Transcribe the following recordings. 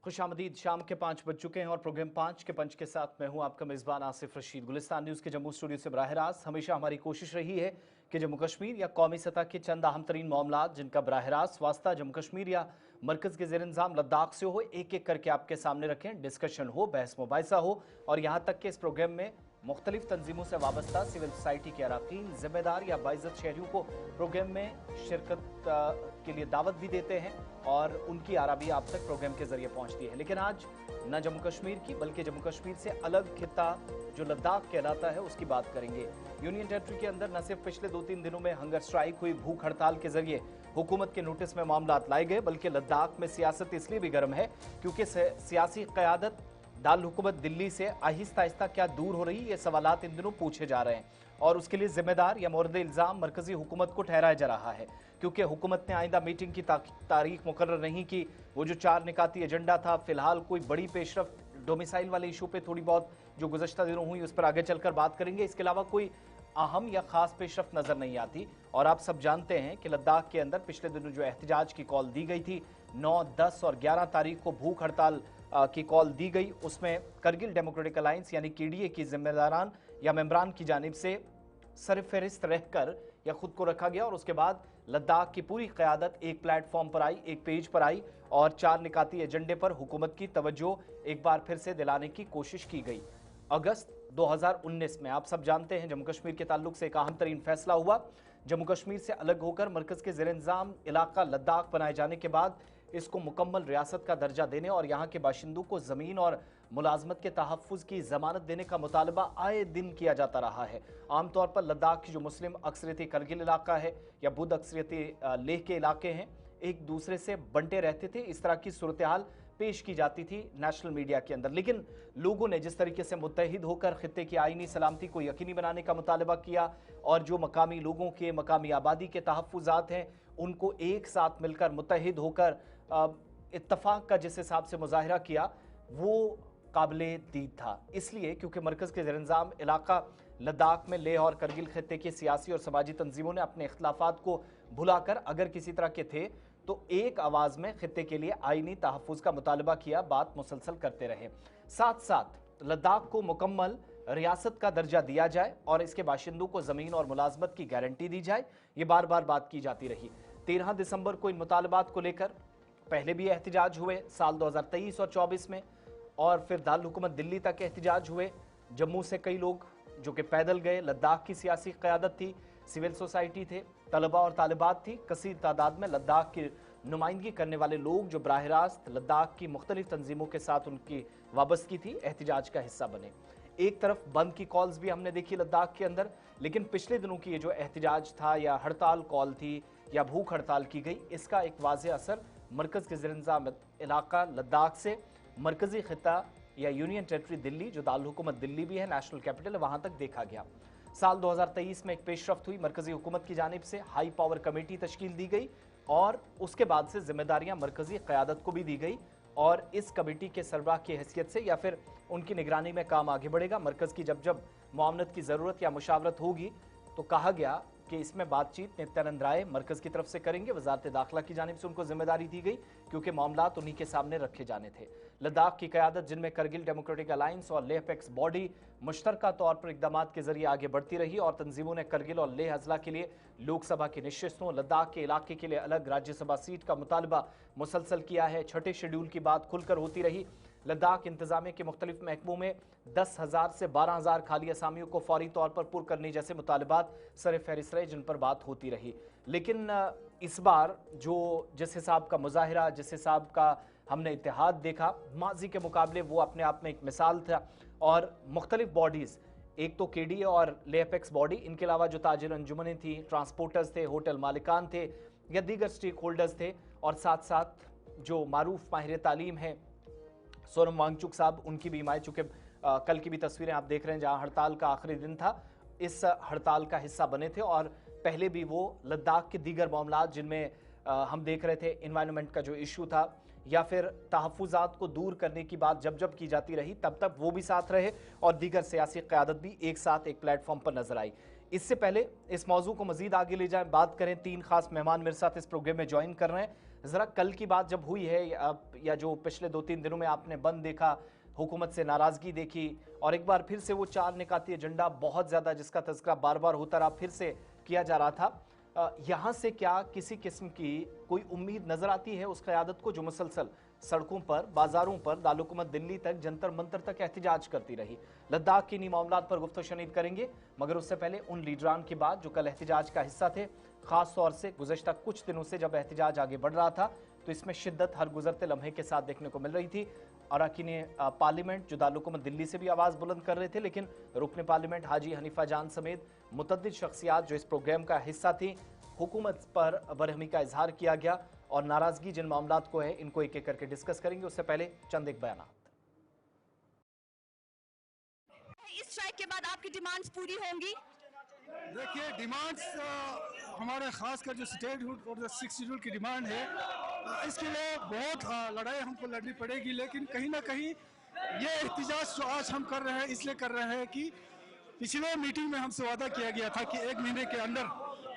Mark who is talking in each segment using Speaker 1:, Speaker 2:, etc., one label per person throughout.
Speaker 1: खुशामदीद। शाम के 5 बज चुके हैं और प्रोग्राम 5 के पंच के साथ मैं हूं आपका मेज़बान आसिफ रशीद। गुलिस्तान न्यूज़ के जम्मू स्टूडियो से बराह रास्त हमेशा हमारी कोशिश रही है कि जम्मू कश्मीर या कौमी सतह के चंद अहम तरीन मामलात जिनका बराह रास्त वास्ता जम्मू कश्मीर या मरकज़ के ज़ेर इंतज़ाम लद्दाख से हो, एक एक करके आपके सामने रखें, डिस्कशन हो, बहस मुबाहिसा हो और यहाँ तक कि इस प्रोग्राम में मुख्तलिफ तंजीमों से वाबस्ता सिविल सोसाइटी के अरकान, जिम्मेदार या बाइज़्ज़त शहरियों को प्रोग्राम में शिरकत के लिए दावत भी देते हैं और उनकी आरा भी आप तक प्रोग्राम के जरिए पहुंचती है। लेकिन आज न जम्मू कश्मीर की बल्कि जम्मू कश्मीर से अलग खिता जो लद्दाख कहलाता है उसकी बात करेंगे। यूनियन टेरिटरी के अंदर न सिर्फ पिछले 2-3 दिनों में हंगर स्ट्राइक हुई, भूख हड़ताल के जरिए हुकूमत के नोटिस में मामला लाए गए, बल्कि लद्दाख में सियासत इसलिए भी गर्म है क्योंकि सियासी क़यादत दारुल हुकूमत दिल्ली से आहिस्ता आहिस्ता क्या दूर हो रही, ये सवालात इन दिनों पूछे जा रहे हैं और उसके लिए जिम्मेदार या मोरद इल्ज़ाम मरकजी हुकूमत को ठहराया जा रहा है क्योंकि हुकूमत ने आइंदा मीटिंग की तारीख मुकर्रर नहीं की। वो जो 4 निकाती एजेंडा था, फिलहाल कोई बड़ी पेशरफ डोमिसाइल वाले इशू पे थोड़ी बहुत जो गुज़श्ता दिनों हुई उस पर आगे चलकर बात करेंगे। इसके अलावा कोई अहम या खास पेशरफ नजर नहीं आती और आप सब जानते हैं कि लद्दाख के अंदर पिछले दिनों जो एहतजाज की कॉल दी गई थी, 9, 10 और 11 तारीख को भूख हड़ताल की कॉल दी गई, उसमें करगिल डेमोक्रेटिक अलायंस यानी KDA की जिम्मेदारान या मेंबरान की जानिब से सरफहरिस्त रहकर या खुद को रखा गया और उसके बाद लद्दाख की पूरी क़यादत एक प्लेटफॉर्म पर आई, एक पेज पर आई और 4 निकाती एजेंडे पर हुकूमत की तवज्जो एक बार फिर से दिलाने की कोशिश की गई। अगस्त 2019 में आप सब जानते हैं जम्मू कश्मीर के ताल्लुक से एक अहम तरीन फैसला हुआ। जम्मू कश्मीर से अलग होकर मरकज़ के ज़ेर इंतज़ाम इलाका लद्दाख बनाए जाने के बाद इसको मुकम्मल रियासत का दर्जा देने और यहाँ के बाशिंदों को ज़मीन और मुलाजमत के तहफ़्फ़ुज़ की ज़मानत देने का मुतालबा आए दिन किया जाता रहा है। आमतौर पर लद्दाख की जो मुस्लिम अक्सरियती करगिल इलाका है या बुद्ध अक्सरियती लेह के इलाके हैं, एक दूसरे से बंटे रहते थे। इस तरह की सूरत हाल पेश की जाती थी नेशनल मीडिया के अंदर, लेकिन लोगों ने जिस तरीके से मुत्तहिद होकर खित्ते की आईनी सलामती को यकीनी बनाने का मुतालबा किया और जो मकामी लोगों के, मकामी आबादी के तहफ़्फ़ुज़ात हैं उनको एक साथ मिलकर मुत्तहिद होकर इत्तफाक का जिस हिसाब से मुजाहिरा किया वो काबिले दीद था। इसलिए क्योंकि मरकज़ के ज़ेर इंतज़ाम इलाका लद्दाख में लेह और करगिल खित्ते की सियासी और समाजी तंजीमों ने अपने इख्तिलाफ़ात को भुलाकर अगर किसी तरह के थे तो एक आवाज़ में खित्ते के लिए आईनी तहफ़्फ़ुज़ का मुतालबा किया, बात मुसलसल करते रहे। साथ साथ लद्दाख को मुकम्मल रियासत का दर्जा दिया जाए और इसके बाशिंदों को ज़मीन और मुलाजमत की गारंटी दी जाए, ये बार बार बात की जाती रही। 13 दिसंबर को इन मुतालबात को लेकर पहले भी एहतजाज हुए साल 2023 और 24 में और फिर दारुल हुकूमत दिल्ली तक एहतजाज हुए। जम्मू से कई लोग जो कि पैदल गए, लद्दाख की सियासी क़यादत थी, सिविल सोसाइटी थे, तलबा और तालिबात थी, कसीर तादाद में लद्दाख की नुमाइंदगी करने वाले लोग जो बराह रास्त लद्दाख की मुख्तलिफ तंजीमों के साथ उनकी वाबस्तगी थी, एहतजाज का हिस्सा बने। एक तरफ बंद की कॉल्स भी हमने देखी लद्दाख के अंदर, लेकिन पिछले दिनों की ये जो एहतजाज था या हड़ताल कॉल थी या भूख हड़ताल की गई, इसका एक वाज़ेह असर मरकज़ के ज़ेर इंतज़ाम इलाका लद्दाख से मरकज़ी खिता या यूनियन टेरिटरी दिल्ली जो दारुल हुकूमत दिल्ली भी है, नेशनल कैपिटल है, वहाँ तक देखा गया। साल 2023 में एक पेशरफ्त हुई, मरकज़ी हुकूमत की जानिब से हाई पावर कमेटी तश्कील दी गई और उसके बाद से जिम्मेदारियाँ मरकज़ी क़यादत को भी दी गई और इस कमेटी के सरबराह की हैसियत से या फिर उनकी निगरानी में काम आगे बढ़ेगा। मरकज़ की जब जब मुआवनत की ज़रूरत या मुशावरत होगी तो कहा गया कि इसमें बातचीत नित्यानंद राय मरकज़ की तरफ से करेंगे। वजारत दाखिला की जानिब से उनको जिम्मेदारी दी गई क्योंकि मामलात उन्हीं के सामने रखे जाने थे। लद्दाख की क़यादत जिनमें करगिल डेमोक्रेटिक अलायंस और लेह अपेक्स बॉडी मुश्तरका तौर पर इक़दाम के जरिए आगे बढ़ती रही और तंजीमों ने करगिल और लेह अजला के लिए लोकसभा की नशिस्तों, लद्दाख के इलाके के लिए अलग राज्यसभा सीट का मुतालबा मुसलसल किया है। छठे शेड्यूल की बात खुलकर होती रही। लद्दाख इंतजामिया के मुख्तलिफ महकमों में 10,000 से 12,000 खाली असामियों को फौरी तौर पर पुर करने जैसे मुतालबात सर फहरिस्त रहे जिन पर बात होती रही। लेकिन इस बार जो जिस हिसाब का मुजाहिरा, जिस हिसाब का हमने इत्तेहाद देखा, माजी के मुकाबले वो अपने आप में एक मिसाल था और मुख्तलिफ बॉडीज़, एक तो KDA और लेह अपेक्स बॉडी, इनके अलावा जो ताजिर अंजुमनें थी, ट्रांसपोर्टर्स थे, होटल मालिकान थे या दीगर स्टेक होल्डर्स थे और साथ साथ जो मारूफ माहिर तालीम है सोनम वांगचुक साहब, उनकी भी हिमायत, चूँकि कल की भी तस्वीरें आप देख रहे हैं जहाँ हड़ताल का आखिरी दिन था, इस हड़ताल का हिस्सा बने थे और पहले भी वो लद्दाख के दीगर मामलात जिनमें हम देख रहे थे इन्वायरमेंट का जो इशू था या फिर तहफ़्फ़ुज़ात को दूर करने की बात जब जब की जाती रही तब तब वो भी साथ रहे और दीगर सियासी क़यादत भी एक साथ एक प्लेटफॉर्म पर नजर आई। इससे पहले इस मौजू को मजीद आगे ले जाएं, बात करें, 3 खास मेहमान मेरे साथ इस प्रोग्राम में ज्वाइन कर रहे हैं। जरा कल की बात जब हुई है या जो पिछले 2-3 दिनों में आपने बंद देखा, हुकूमत से नाराजगी देखी और एक बार फिर से वो चार निकाती एजेंडा बहुत ज्यादा जिसका तज़किरा बार बार होता रहा फिर से किया जा रहा था, यहाँ से क्या किसी किस्म की कोई उम्मीद नजर आती है उस क़यादत को जो मुसलसल सड़कों पर, बाजारों पर, दारुकुमत दिल्ली तक, जंतर मंतर तक एहतजाज करती रही? लद्दाख के इन्हीं मामलात पर गुफ्तगू शनीद करेंगे, मगर उससे पहले उन लीडरान की बात जो कल एहतजाज का हिस्सा थे, खास तौर से गुज़श्ता कुछ दिनों से जब एहतजाज आगे बढ़ रहा था तो इसमें शिद्दत हर गुजरते लम्हे के साथ देखने को मिल रही थी। अरकान पार्लियामेंट जो दारुकुमत दिल्ली से भी आवाज़ बुलंद कर रहे थे, लेकिन रुकन पार्लियामेंट हाजी हनीफा जान समेत मुतअद्दिद शख्सियात जो इस प्रोग्राम का हिस्सा थी, हुकूमत पर बरहमी का इजहार किया गया और नाराजगी जिन मामलात को है इनको एक एक करके डिस्कस करेंगे। उससे पहले चंद एक बयान।
Speaker 2: इस स्ट्राइक के बाद आपकी डिमांड्स पूरी होंगी?
Speaker 3: देखिए, डिमांड्स हमारे खासकर जो स्टेटहुड और जो 6 शेड्यूल की डिमांड है, इसके लिए बहुत लड़ाई हमको लड़नी पड़ेगी। लेकिन कहीं ना कहीं ये एहतजाज जो आज हम कर रहे हैं इसलिए कर रहे हैं कि पिछले मीटिंग में हमसे वादा किया गया था कि 1 महीने के अंदर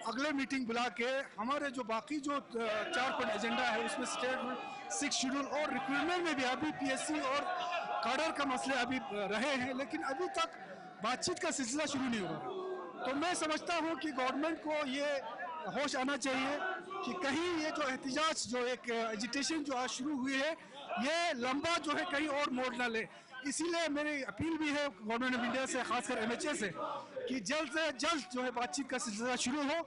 Speaker 3: अगले मीटिंग बुला के हमारे जो बाकी जो 4 पॉइंट एजेंडा है उसमें स्टेटहुड, 6 शेड्यूल और रिक्रूटमेंट में भी अभी पीएससी और काडर का मसले अभी रहे हैं, लेकिन अभी तक बातचीत का सिलसिला शुरू नहीं हुआ। तो मैं समझता हूं कि गवर्नमेंट को ये होश आना चाहिए कि कहीं ये जो एहतजाज जो एक एजिटेशन जो आज शुरू हुई है ये लंबा जो है कहीं और मोड़ ना ले। इसीलिए मेरी अपील भी है गवर्नमेंट ऑफ इंडिया से, खासकर एमएचए से, कि जल्द से जल्द जो है बातचीत का सिलसिला शुरू हो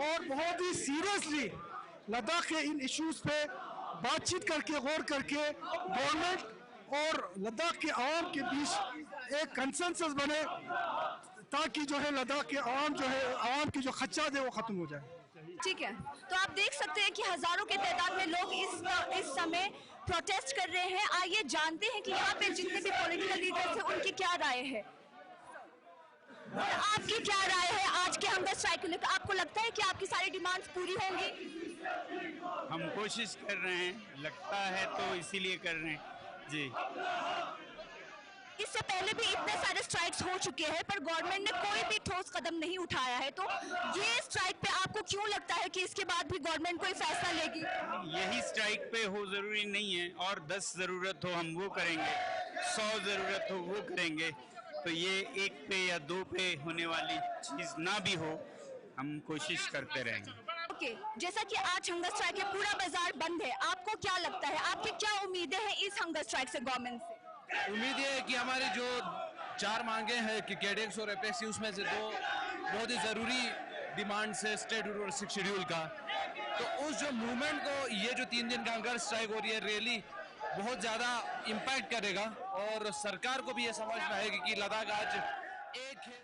Speaker 3: और बहुत ही सीरियसली लद्दाख के इन इश्यूज पे बातचीत करके, गौर करके गवर्नमेंट और लद्दाख के आवाम के बीच एक कंसेंसस बने ताकि जो है लद्दाख के आवाम जो है आवाम की जो खदशात है वो खत्म हो जाए।
Speaker 2: ठीक है, तो आप देख सकते हैं कि हजारों के तादाद में लोग इस समय प्रोटेस्ट कर रहे हैं। आइए जानते हैं कि यहाँ पे जितने भी पॉलिटिकल लीडर्स हैं उनकी क्या राय है। आपकी क्या राय है आज के हमदर्द स्ट्राइक को लेकर? आपको लगता है कि आपकी सारी डिमांड्स पूरी होंगी?
Speaker 4: हम कोशिश कर रहे हैं, लगता है तो इसीलिए कर रहे हैं जी।
Speaker 2: इससे पहले भी इतने सारे स्ट्राइक्स हो चुके हैं पर गवर्नमेंट ने कोई भी ठोस कदम नहीं उठाया है, तो ये स्ट्राइक पे आपको क्यों लगता है कि इसके बाद भी गवर्नमेंट कोई फैसला लेगी?
Speaker 4: यही स्ट्राइक पे हो जरूरी नहीं है, और 10 जरूरत हो हम वो करेंगे, 100 जरूरत हो वो करेंगे। तो ये 1 पे या 2 पे होने वाली चीज ना भी हो, हम कोशिश करते रहेंगे।
Speaker 2: ओके, जैसा कि आज हंगर स्ट्राइक है, पूरा बाजार बंद है, आपको क्या लगता है, आपकी क्या उम्मीदें हैं इस हंगर स्ट्राइक से गवर्नमेंट से?
Speaker 5: उम्मीद ये है कि हमारी जो 4 मांगे हैं कि कैडेक्स और एपेक्स, उसमें से 2 बहुत ही ज़रूरी डिमांड्स है स्टेटहुड और 6 शेड्यूल का। तो उस जो मूवमेंट को ये जो 3 दिन का हंगर स्ट्राइक हो रही है रैली बहुत ज़्यादा इम्पैक्ट करेगा, और सरकार को भी ये समझना है कि लद्दाख आज एक है।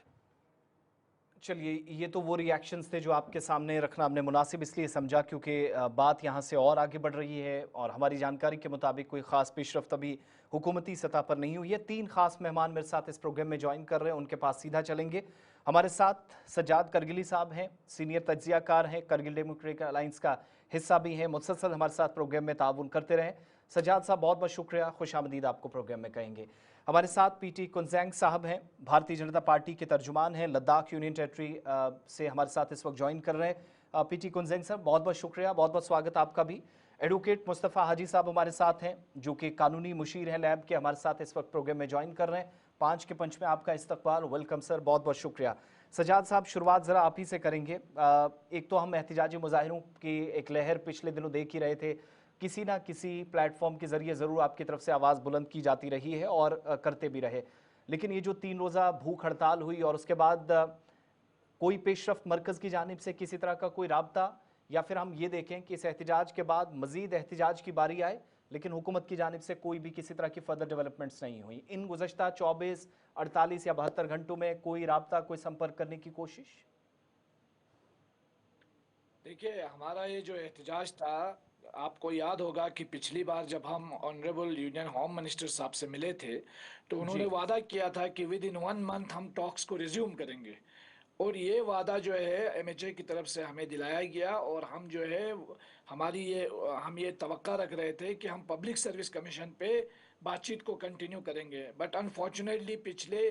Speaker 1: चलिए, ये तो वो रिएक्शंस थे जो आपके सामने रखना हमने मुनासिब इसलिए समझा क्योंकि बात यहाँ से और आगे बढ़ रही है और हमारी जानकारी के मुताबिक कोई ख़ास पेशरफ्त अभी हुकूमती सतह पर नहीं हुई है। 3 खास मेहमान मेरे साथ इस प्रोग्राम में ज्वाइन कर रहे हैं, उनके पास सीधा चलेंगे। हमारे साथ सज्जाद करगिली साहब हैं, सीनियर तज्जियाकार हैं, करगिल डेमोक्रेटिक अलायंस का हिस्सा भी हैं, मुसलसल हमारे साथ प्रोग्राम में ताउन करते रहें। सज्जाद साहब बहुत बहुत शुक्रिया, खुशामदीद आपको प्रोग्राम में कहेंगे। हमारे साथ पीटी कुंजैंग साहब हैं, भारतीय जनता पार्टी के तर्जुमान हैं, लद्दाख यूनियन टेरिटरी से हमारे साथ इस वक्त ज्वाइन कर रहे हैं। पीटी कुंजैंग साहब बहुत बहुत शुक्रिया, बहुत बहुत स्वागत आपका भी। एडवोकेट मुस्तफ़ा हाजी साहब हमारे साथ हैं जो कि कानूनी मुशीर हैं लैब के, हमारे साथ इस वक्त प्रोग्राम में ज्वाइन कर रहे हैं। 5 के पंच में आपका इस्तकबाल, वेलकम सर, बहुत बहुत शुक्रिया। सज्जाद साहब, शुरुआत ज़रा आप ही से करेंगे। एक तो हम एहतजाजी मुजाहिरों की एक लहर पिछले दिनों देख ही रहे थे, किसी ना किसी प्लेटफॉर्म के ज़रिए ज़रूर आपकी तरफ से आवाज़ बुलंद की जाती रही है और करते भी रहे, लेकिन ये जो 3 रोज़ा भूख हड़ताल हुई और उसके बाद कोई पेशरफ्त मरकज़ की जानिब से किसी तरह का कोई राब्ता, या फिर हम ये देखें कि इस एहतजाज के बाद मज़ीद एहतजाज की बारी आए लेकिन हुकूमत की जानिब से कोई भी किसी तरह की फर्दर डेवलपमेंट्स नहीं हुई इन गुज़श्ता 24, 48 या 72 घंटों में? कोई राब्ता, कोई संपर्क करने की कोशिश?
Speaker 6: देखिए, हमारा ये जो एहतजाज था, आपको याद होगा कि पिछली बार जब हम ऑनरेबल यूनियन होम मिनिस्टर साहब से मिले थे तो उन्होंने वादा किया था कि विद इन 1 मंथ हम टॉक्स को रिज्यूम करेंगे, और ये वादा जो है एमएचए की तरफ से हमें दिलाया गया, और हम जो है हम ये तवक्का रख रहे थे कि हम पब्लिक सर्विस कमीशन पे बातचीत को कंटिन्यू करेंगे। बट अनफॉर्चुनेटली पिछले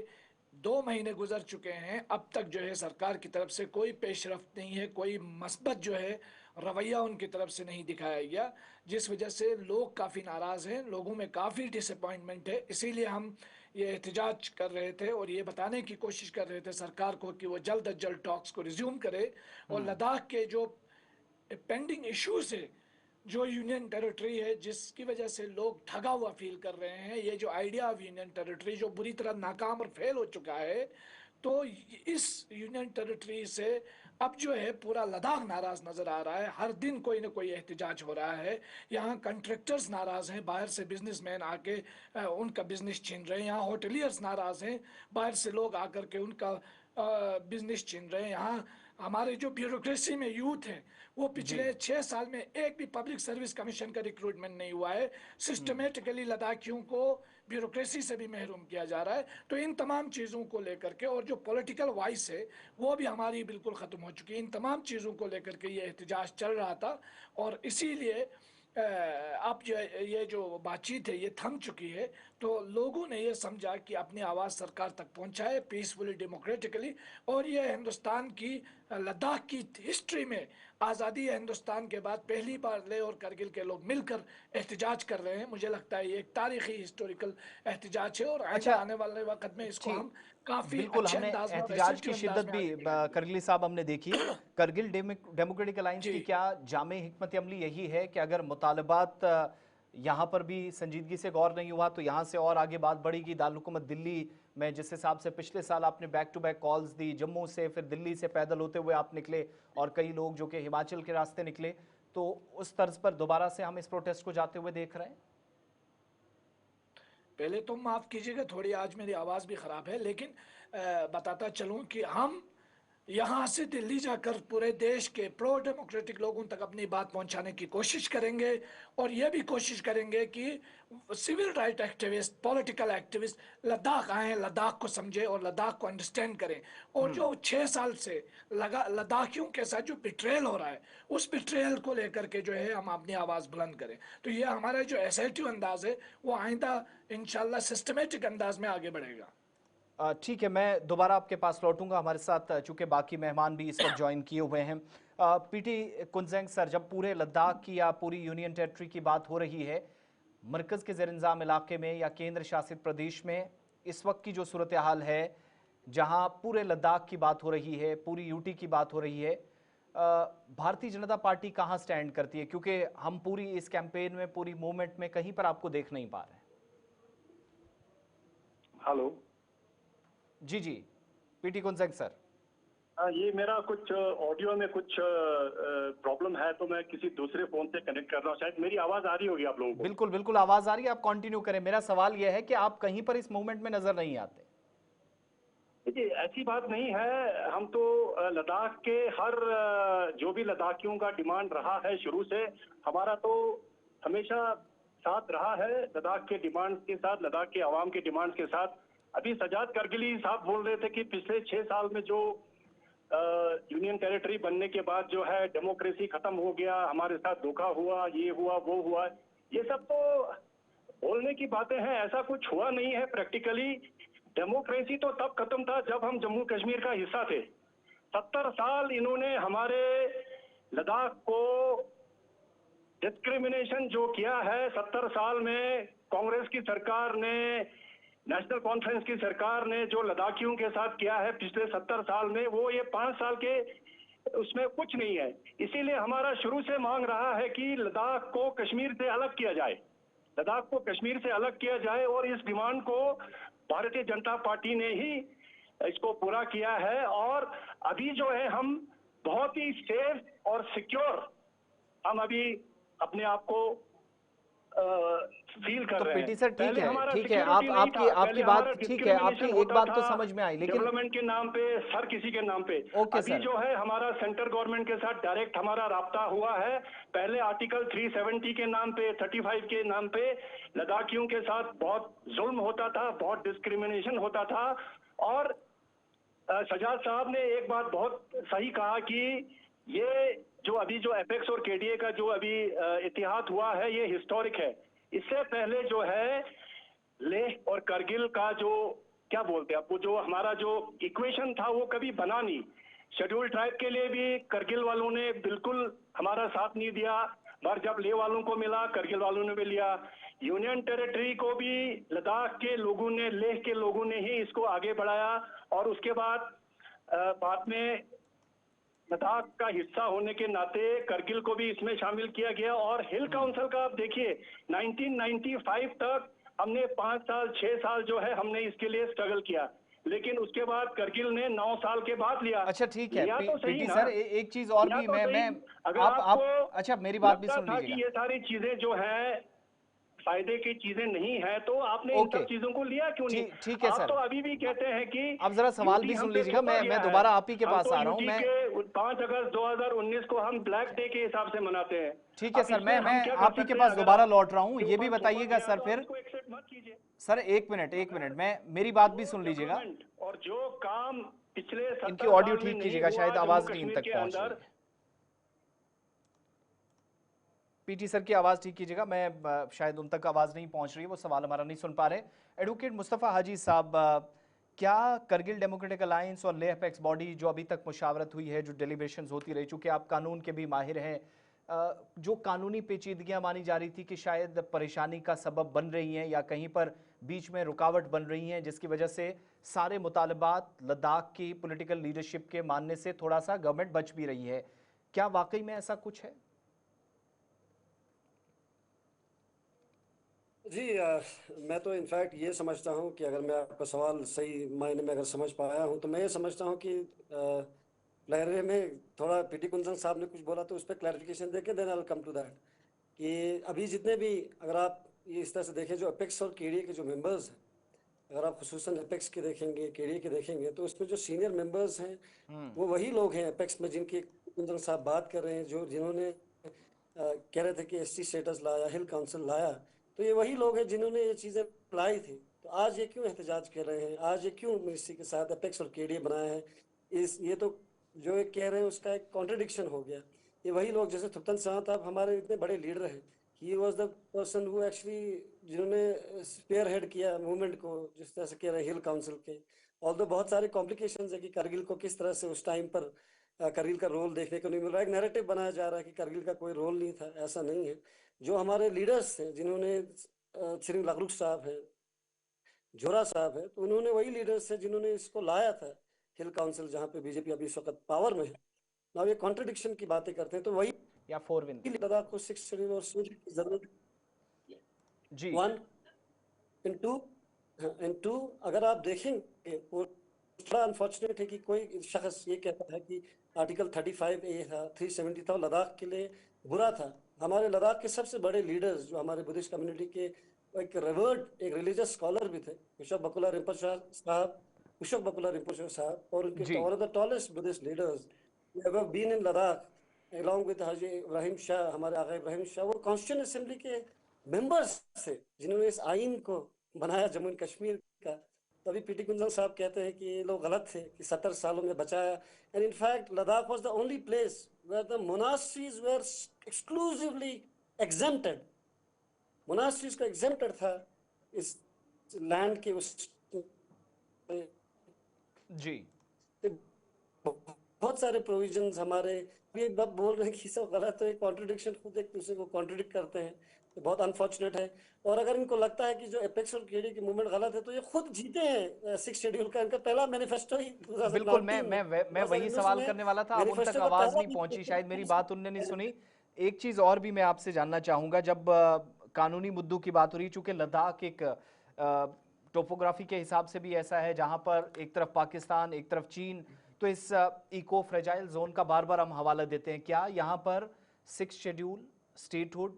Speaker 6: 2 महीने गुजर चुके हैं, अब तक जो है सरकार की तरफ से कोई पेशरफ्त नहीं है, कोई मस्बत जो है रवैया उनकी तरफ से नहीं दिखाया गया, जिस वजह से लोग काफ़ी नाराज़ हैं, लोगों में काफ़ी डिसअपॉइंटमेंट है। इसीलिए हम ये एहतजाज कर रहे थे और ये बताने की कोशिश कर रहे थे सरकार को कि वो जल्द अज जल्द टॉक्स को रिज्यूम करे और लद्दाख के जो पेंडिंग इश्यूज है, जो यूनियन टेरिटरी है, जिसकी वजह से लोग ठगा हुआ फील कर रहे हैं, ये जो आइडिया ऑफ यूनियन टेरिटरी जो बुरी तरह नाकाम और फेल हो चुका है, तो इस यूनियन टेरिटरी से अब जो है पूरा लद्दाख नाराज नजर आ रहा है। हर दिन कोई ना कोई एहतजाज हो रहा है। यहाँ कंट्रैक्टर्स नाराज हैं, बाहर से बिजनेसमैन आके उनका बिजनेस छीन रहे हैं। यहाँ होटलियर्स नाराज हैं, बाहर से लोग आकर के उनका बिजनेस छीन रहे हैं। यहाँ हमारे जो ब्यूरोक्रेसी में यूथ है, वो पिछले 6 साल में एक भी पब्लिक सर्विस कमीशन का रिक्रूटमेंट नहीं हुआ है। सिस्टमेटिकली लद्दाखियों को ब्यूरोक्रेसी से भी महरूम किया जा रहा है। तो इन तमाम चीज़ों को लेकर के, और जो पॉलिटिकल वॉइस है वो भी हमारी बिल्कुल ख़त्म हो चुकी है। इन तमाम चीज़ों को लेकर के ये एहतजाज चल रहा था और इसीलिए अब ये जो बातचीत है ये थम चुकी है। तो लोगों ने ये समझा कि अपनी आवाज़ सरकार तक पहुंचाए पीसफुली, डेमोक्रेटिकली। और ये हिंदुस्तान की, लद्दाख की हिस्ट्री में आज़ादी हिंदुस्तान के बाद पहली बार लेह और करगिल के लोग मिलकर एहतजाज कर रहे हैं। मुझे लगता है ये एक तारीखी हिस्टोरिकल एहतजाज है और
Speaker 1: अच्छा,
Speaker 6: आने वाले वक्त में इसको हम काफी
Speaker 1: बिल्कुल
Speaker 6: अच्छे
Speaker 1: हमने
Speaker 6: अंदाज में और
Speaker 1: एहतजाज की
Speaker 6: assertive
Speaker 1: शिद्दत
Speaker 6: अंदाज में
Speaker 1: भी
Speaker 6: आगे बढ़ेंगे।
Speaker 1: करगिली साहब हमने देखी। करगिल डेमोक्रेटिक अलायंस
Speaker 6: जी।
Speaker 1: की क्या जामे हिकमत अमली यही है कि अगर मुतालबात यहाँ पर भी संजीदगी से गौर नहीं हुआ तो यहाँ से और आगे बात बढ़ेगी। दारुलहुकूमत दिल्ली में जिस हिसाब से पिछले साल आपने बैक टू बैक कॉल्स दी, जम्मू से फिर दिल्ली से पैदल होते हुए आप निकले और कई लोग जो कि हिमाचल के रास्ते निकले, तो उस तर्ज पर दोबारा से हम इस प्रोटेस्ट को जाते हुए देख रहे हैं।
Speaker 6: पहले तो माफ़ कीजिएगा, थोड़ी आज मेरी आवाज़ भी ख़राब है, लेकिन बताता चलूं कि हम यहाँ से दिल्ली जाकर पूरे देश के प्रो डेमोक्रेटिक लोगों तक अपनी बात पहुँचाने की कोशिश करेंगे और ये भी कोशिश करेंगे कि civil right activist, political activist Ladakh आएँ, लद्दाख को समझें और लद्दाख को अंडरस्टैंड करें। और जो 6 साल से लद्दाखियों के साथ जो बिट्रेयल हो रहा है, उस बिट्रेयल को लेकर के जो है हम अपनी आवाज़ बुलंद करें। तो ये हमारा जो असर्टिव अंदाज है वो आइंदा इंशाल्लाह सिस्टमेटिक अंदाज में आगे बढ़ेगा।
Speaker 1: ठीक है, मैं दोबारा आपके पास लौटूंगा। हमारे साथ चूंकि बाकी मेहमान भी इस वक्त ज्वाइन किए हुए हैं। पीटी कुंजेंग सर, जब पूरे लद्दाख की या पूरी यूनियन टेरिटरी की बात हो रही है, मरकज़ के ज़ेर इंतज़ाम इलाके में या केंद्र शासित प्रदेश में इस वक्त की जो सूरत हाल है, जहां पूरे लद्दाख की बात हो रही है, पूरी यूटी की बात हो रही है, भारतीय जनता पार्टी कहाँ स्टैंड करती है? क्योंकि हम पूरी इस कैंपेन में, पूरी मूवमेंट में कहीं पर आपको देख नहीं पा रहे हैं।
Speaker 7: हेलो
Speaker 1: जी जी, पीटी कुंजेंग सर।
Speaker 7: ये मेरा कुछ ऑडियो में कुछ प्रॉब्लम है, तो मैं किसी दूसरे फोन से कनेक्ट कर रहा हूँ। शायद मेरी आवाज आ रही होगी आप लोगों को।
Speaker 1: बिल्कुल बिल्कुल आवाज आ रही है, आप कंटिन्यू करें। मेरा सवाल यह है कि आप कहीं पर इस मूवमेंट में नजर नहीं आते।
Speaker 7: देखिए, ऐसी बात नहीं है। हम तो लद्दाख के हर जो भी लद्दाखियों का डिमांड रहा है शुरू से, हमारा तो हमेशा साथ रहा है लद्दाख के डिमांड के साथ, लद्दाख के अवाम के डिमांड के साथ। अभी सजाद करगिली साहब बोल रहे थे कि पिछले 6 साल में जो यूनियन टेरिटरी बनने के बाद जो है डेमोक्रेसी खत्म हो गया, हमारे साथ धोखा हुआ, ये हुआ वो हुआ। ये सब तो बोलने की बातें हैं, ऐसा कुछ हुआ नहीं है प्रैक्टिकली। डेमोक्रेसी तो तब खत्म था जब हम जम्मू कश्मीर का हिस्सा थे। 70 साल इन्होंने हमारे लद्दाख को डिस्क्रिमिनेशन जो किया है, 70 साल में कांग्रेस की सरकार ने, नेशनल कॉन्फ्रेंस की सरकार ने जो लद्दाखियों के साथ किया है पिछले 70 साल में, वो ये 5 साल के उसमें कुछ नहीं है। इसीलिए हमारा शुरू से मांग रहा है कि लद्दाख को कश्मीर से अलग किया जाए, लद्दाख को कश्मीर से अलग किया जाए। और इस डिमांड को भारतीय जनता पार्टी ने ही इसको पूरा किया है। और अभी जो है हम बहुत ही सेफ और सिक्योर हम अभी अपने आप को फील कर रहे हैं।
Speaker 1: पीटी सर, ठीक है,
Speaker 7: security नहीं
Speaker 1: आपकी
Speaker 7: था। पहले
Speaker 1: बात
Speaker 7: हमारा
Speaker 1: ठीक है, आपकी एक
Speaker 7: होता
Speaker 1: बात तो
Speaker 7: था
Speaker 1: समझ में आई, लेकिन
Speaker 7: डेवलपमेंट के नाम पे, हर किसी के नाम पे।
Speaker 1: ओके
Speaker 7: अभी
Speaker 1: सर,
Speaker 7: जो है हमारा सेंट्रल गवर्नमेंट के साथ डायरेक्ट हमारा राब्ता हुआ है। पहले आर्टिकल 370 के नाम पे, 35 के नाम पे लद्दाखियों के साथ बहुत जुल्म होता था, बहुत डिस्क्रिमिनेशन होता था। और सजाद साहब ने एक बात बहुत सही कहा कि ये जो अभी जो एपेक्स और केडीए का जो अभी इतिहाद हुआ है, ये हिस्टोरिक है। इससे पहले जो है लेह और करगिल का जो क्या बोलते हैं आपको, जो हमारा जो इक्वेशन था वो कभी बना नहीं। शेड्यूल ट्राइब के लिए भी करगिल वालों ने बिल्कुल हमारा साथ नहीं दिया, पर जब लेह वालों को मिला करगिल वालों ने भी लिया। यूनियन टेरिटरी को भी लद्दाख के लोगों ने, लेह के लोगों ने ही इसको आगे बढ़ाया और उसके बाद में लद्दाख का हिस्सा होने के नाते करगिल को भी इसमें शामिल किया गया। और हिल काउंसिल का आप देखिए 1995 तक हमने 5 साल 6 साल जो है हमने इसके लिए स्ट्रगल किया, लेकिन उसके बाद करगिल ने 9 साल के बाद लिया।
Speaker 1: अच्छा ठीक है
Speaker 7: लिया तो सही
Speaker 1: पीटी
Speaker 7: ना?
Speaker 1: सर, एक चीज और
Speaker 7: लिया
Speaker 1: भी
Speaker 7: तो
Speaker 1: मैं
Speaker 7: सही। अगर
Speaker 1: आप
Speaker 7: आपको
Speaker 1: अच्छा मेरी बात भी
Speaker 7: लगता
Speaker 1: सुन
Speaker 7: था कि
Speaker 1: लीजिएगा।
Speaker 7: ये सारी चीजें जो है फायदे की चीजें नहीं है तो आपने इन
Speaker 1: ओके।
Speaker 7: सब चीजों को लिया क्यों नहीं?
Speaker 1: ठीक है
Speaker 7: आप
Speaker 1: सर।
Speaker 7: तो अभी भी कहते हैं कि
Speaker 1: अब जरा सवाल
Speaker 7: यूटी
Speaker 1: भी
Speaker 7: हम
Speaker 1: सुन
Speaker 7: पे
Speaker 1: लीजिएगा,
Speaker 7: थोपा गया
Speaker 1: मैं
Speaker 7: है।
Speaker 1: दोबारा आप ही के
Speaker 7: हम
Speaker 1: पास
Speaker 7: तो
Speaker 1: आ रहा हूँ।
Speaker 7: यूटी
Speaker 1: मैं
Speaker 7: के 5 अगस्त 2019 को हम ब्लैक डे के हिसाब से मनाते हैं।
Speaker 1: ठीक है
Speaker 7: अब
Speaker 1: सर,
Speaker 7: इसमें हम
Speaker 1: मैं
Speaker 7: क्या कर
Speaker 1: आप ही के
Speaker 7: सकते
Speaker 1: पास
Speaker 7: हैं? अगर
Speaker 1: दोबारा
Speaker 7: आप
Speaker 1: लौट रहा हूँ,
Speaker 7: के
Speaker 1: ये भी
Speaker 7: ऊपर थोपा
Speaker 1: बताइएगा
Speaker 7: गया
Speaker 1: सर
Speaker 7: तो आप
Speaker 1: फिर।
Speaker 7: इसको एक्सेप्ट मत कीजिए।
Speaker 1: सर एक मिनट, मैं मेरी बात भी सुन लीजिएगा।
Speaker 7: डेवलपमेंट और जो काम पिछले 70
Speaker 1: इनकी ऑडियो
Speaker 7: साल में
Speaker 1: ठीक
Speaker 7: नहीं
Speaker 1: कीजिएगा,
Speaker 7: हुआ
Speaker 1: शायद
Speaker 7: जम्मू
Speaker 1: आवाज नहीं इन
Speaker 7: कश्मीर
Speaker 1: तक
Speaker 7: के
Speaker 1: पहुंच रही
Speaker 7: अंदर।
Speaker 1: है। पीटी सर की आवाज ठीक कीजिएगा, मैं शायद उन तक आवाज नहीं पहुंच रही है, वो सवाल हमारा नहीं सुन पा रहे। एडवोकेट मुस्तफ़ा हाजी साहब, क्या करगिल डेमोक्रेटिक अलायंस और लेह अपेक्स बॉडी जो अभी तक मुशावरत हुई है, जो डेलीब्रेशंस होती रही, चूंकि आप कानून के भी माहिर हैं, जो कानूनी पेचीदगियां मानी जा रही थी कि शायद परेशानी का सबब बन रही हैं या कहीं पर बीच में रुकावट बन रही हैं, जिसकी वजह से सारे मुतालबात लद्दाख की पॉलिटिकल लीडरशिप के मानने से थोड़ा सा गवर्नमेंट बच भी रही है, क्या वाकई में ऐसा कुछ है?
Speaker 8: जी मैं तो इनफैक्ट ये समझता हूँ कि अगर मैं आपका सवाल सही मायने में अगर समझ पाया हूँ तो मैं ये समझता हूँ कि लहरे में थोड़ा पीटी कुंदन साहब ने कुछ बोला तो उस पर क्लैरिफिकेशन देके then I will come to that कि अभी जितने भी अगर आप ये इस तरह से देखें जो अपेक्स और केडीए के जो मेंबर्स हैं, अगर आप खुसूसन अपेक्स के देखेंगे केडीए के देखेंगे तो उसमें जो सीनियर मेंबर्स हैं वो वही लोग हैं अपेक्स में जिनकी कुंदन साहब बात कर रहे हैं, जो जिन्होंने कह रहे थे कि एसटी स्टेटस लाया, हिल काउंसिल लाया, तो ये वही लोग हैं जिन्होंने ये चीज़ें लाई थी। तो आज ये क्यों एहतजाज कर रहे हैं, आज ये क्यों मिनिस्ट्री के साथ अपेक्स और केडीए बनाया है? ये तो जो एक कह रहे हैं उसका एक कॉन्ट्रडिक्शन हो गया। ये वही लोग जैसे थुप्तन साहब हमहमारे इतने बड़े लीडर हैं, he was the person who actually जिन्होंने स्पेयर हेड किया मूवमेंट को, जिस तरह से कह रहे हैं हिल काउंसिल के। ऑल्दो बहुत सारे कॉम्प्लिकेशंस है कि करगिल को किस तरह से उस टाइम पर करगिल का रोल देखने को नहीं मिल रहा है। एक नैरेटिव बनाया जा रहा है कि करगिल का कोई रोल नहीं था, ऐसा नहीं है। जो हमारे लीडर्स हैं जिन्होंने छिरिंग लागरुक साहब है, जोरा साहब है, तो उन्होंने वही लीडर्स हैं जिन्होंने इसको लाया था हिल काउंसिल, जहाँ पे बीजेपी अभी इस वक्त पावर में है। ना ये कॉन्ट्रडिक्शन की बातें करते हैं, तो वही
Speaker 1: या फोरविन
Speaker 8: लद्दाख को 6 शेड्यूल और सूझ की जरूरत
Speaker 1: जी।
Speaker 8: 1 एंड 2 अगर आप देखेंगे वो थोड़ा अनफॉर्चुनेट है कि कोई शख्स ये कहता है कि आर्टिकल 35A था, 370 था, लद्दाख के लिए बुरा था। हमारे लद्दाख के सबसे बड़े लीडर्स जो हमारे बुद्धिस्ट कम्युनिटी के एक रिवर्ड एक रिलीजियस स्कॉलर भी थे, उशक बकुला रिम्पोचे साहब, और उनके one of the tallest Buddhist leaders ever been in Ladakh along with Haji Ibrahim Shah, हमारे आगा इब्राहिम शाह, वो कॉन्स्टिट्यूंट असेंबली के मेंबर्स थे जिन्होंने इस आइन को बनाया जम्मू एंड कश्मीर का। तभी पीटी कुंदन साहब कहते हैं कि ये लोग गलत थे कि 70 सालों में बचाया। And in fact Ladakh was the only place where the monasteries were exclusively exempted. Monasteries का एग्जेम्प्टेड था इस लैंड के उस
Speaker 1: जी।
Speaker 8: बहुत सारे प्रोविजंस हमारे ये बात बोल रहे हैं कि सब गलत है, कॉन्ट्रडिक्शन खुद एक दूसरे को कॉन्ट्रडिक्ट करते हैं, तो बहुत अनफॉर्चुनेट है। और अगर इनको लगता है कि जो एपेक्स और केडी की मूवमेंट गलत है तो ये खुद जीते हैं 6 शेड्यूल का, इनका पहला मैनिफेस्टो ही
Speaker 1: बिल्कुल मैं वही सवाल करने वाला था, अब उन तक आवाज नहीं पहुंची, शायद मेरी बात उनने नहीं सुनी। एक चीज और भी मैं आपसे जानना चाहूंगा, जब कानूनी मुद्दों की बात हो रही, चूंकि लद्दाख एक टोपोग्राफी के हिसाब से भी ऐसा है जहां पर एक तरफ पाकिस्तान एक तरफ चीन, तो इस इको फ्रेजाइल जोन का बार बार हम हवाला देते हैं। क्या यहाँ पर 6 शेड्यूल, स्टेटहुड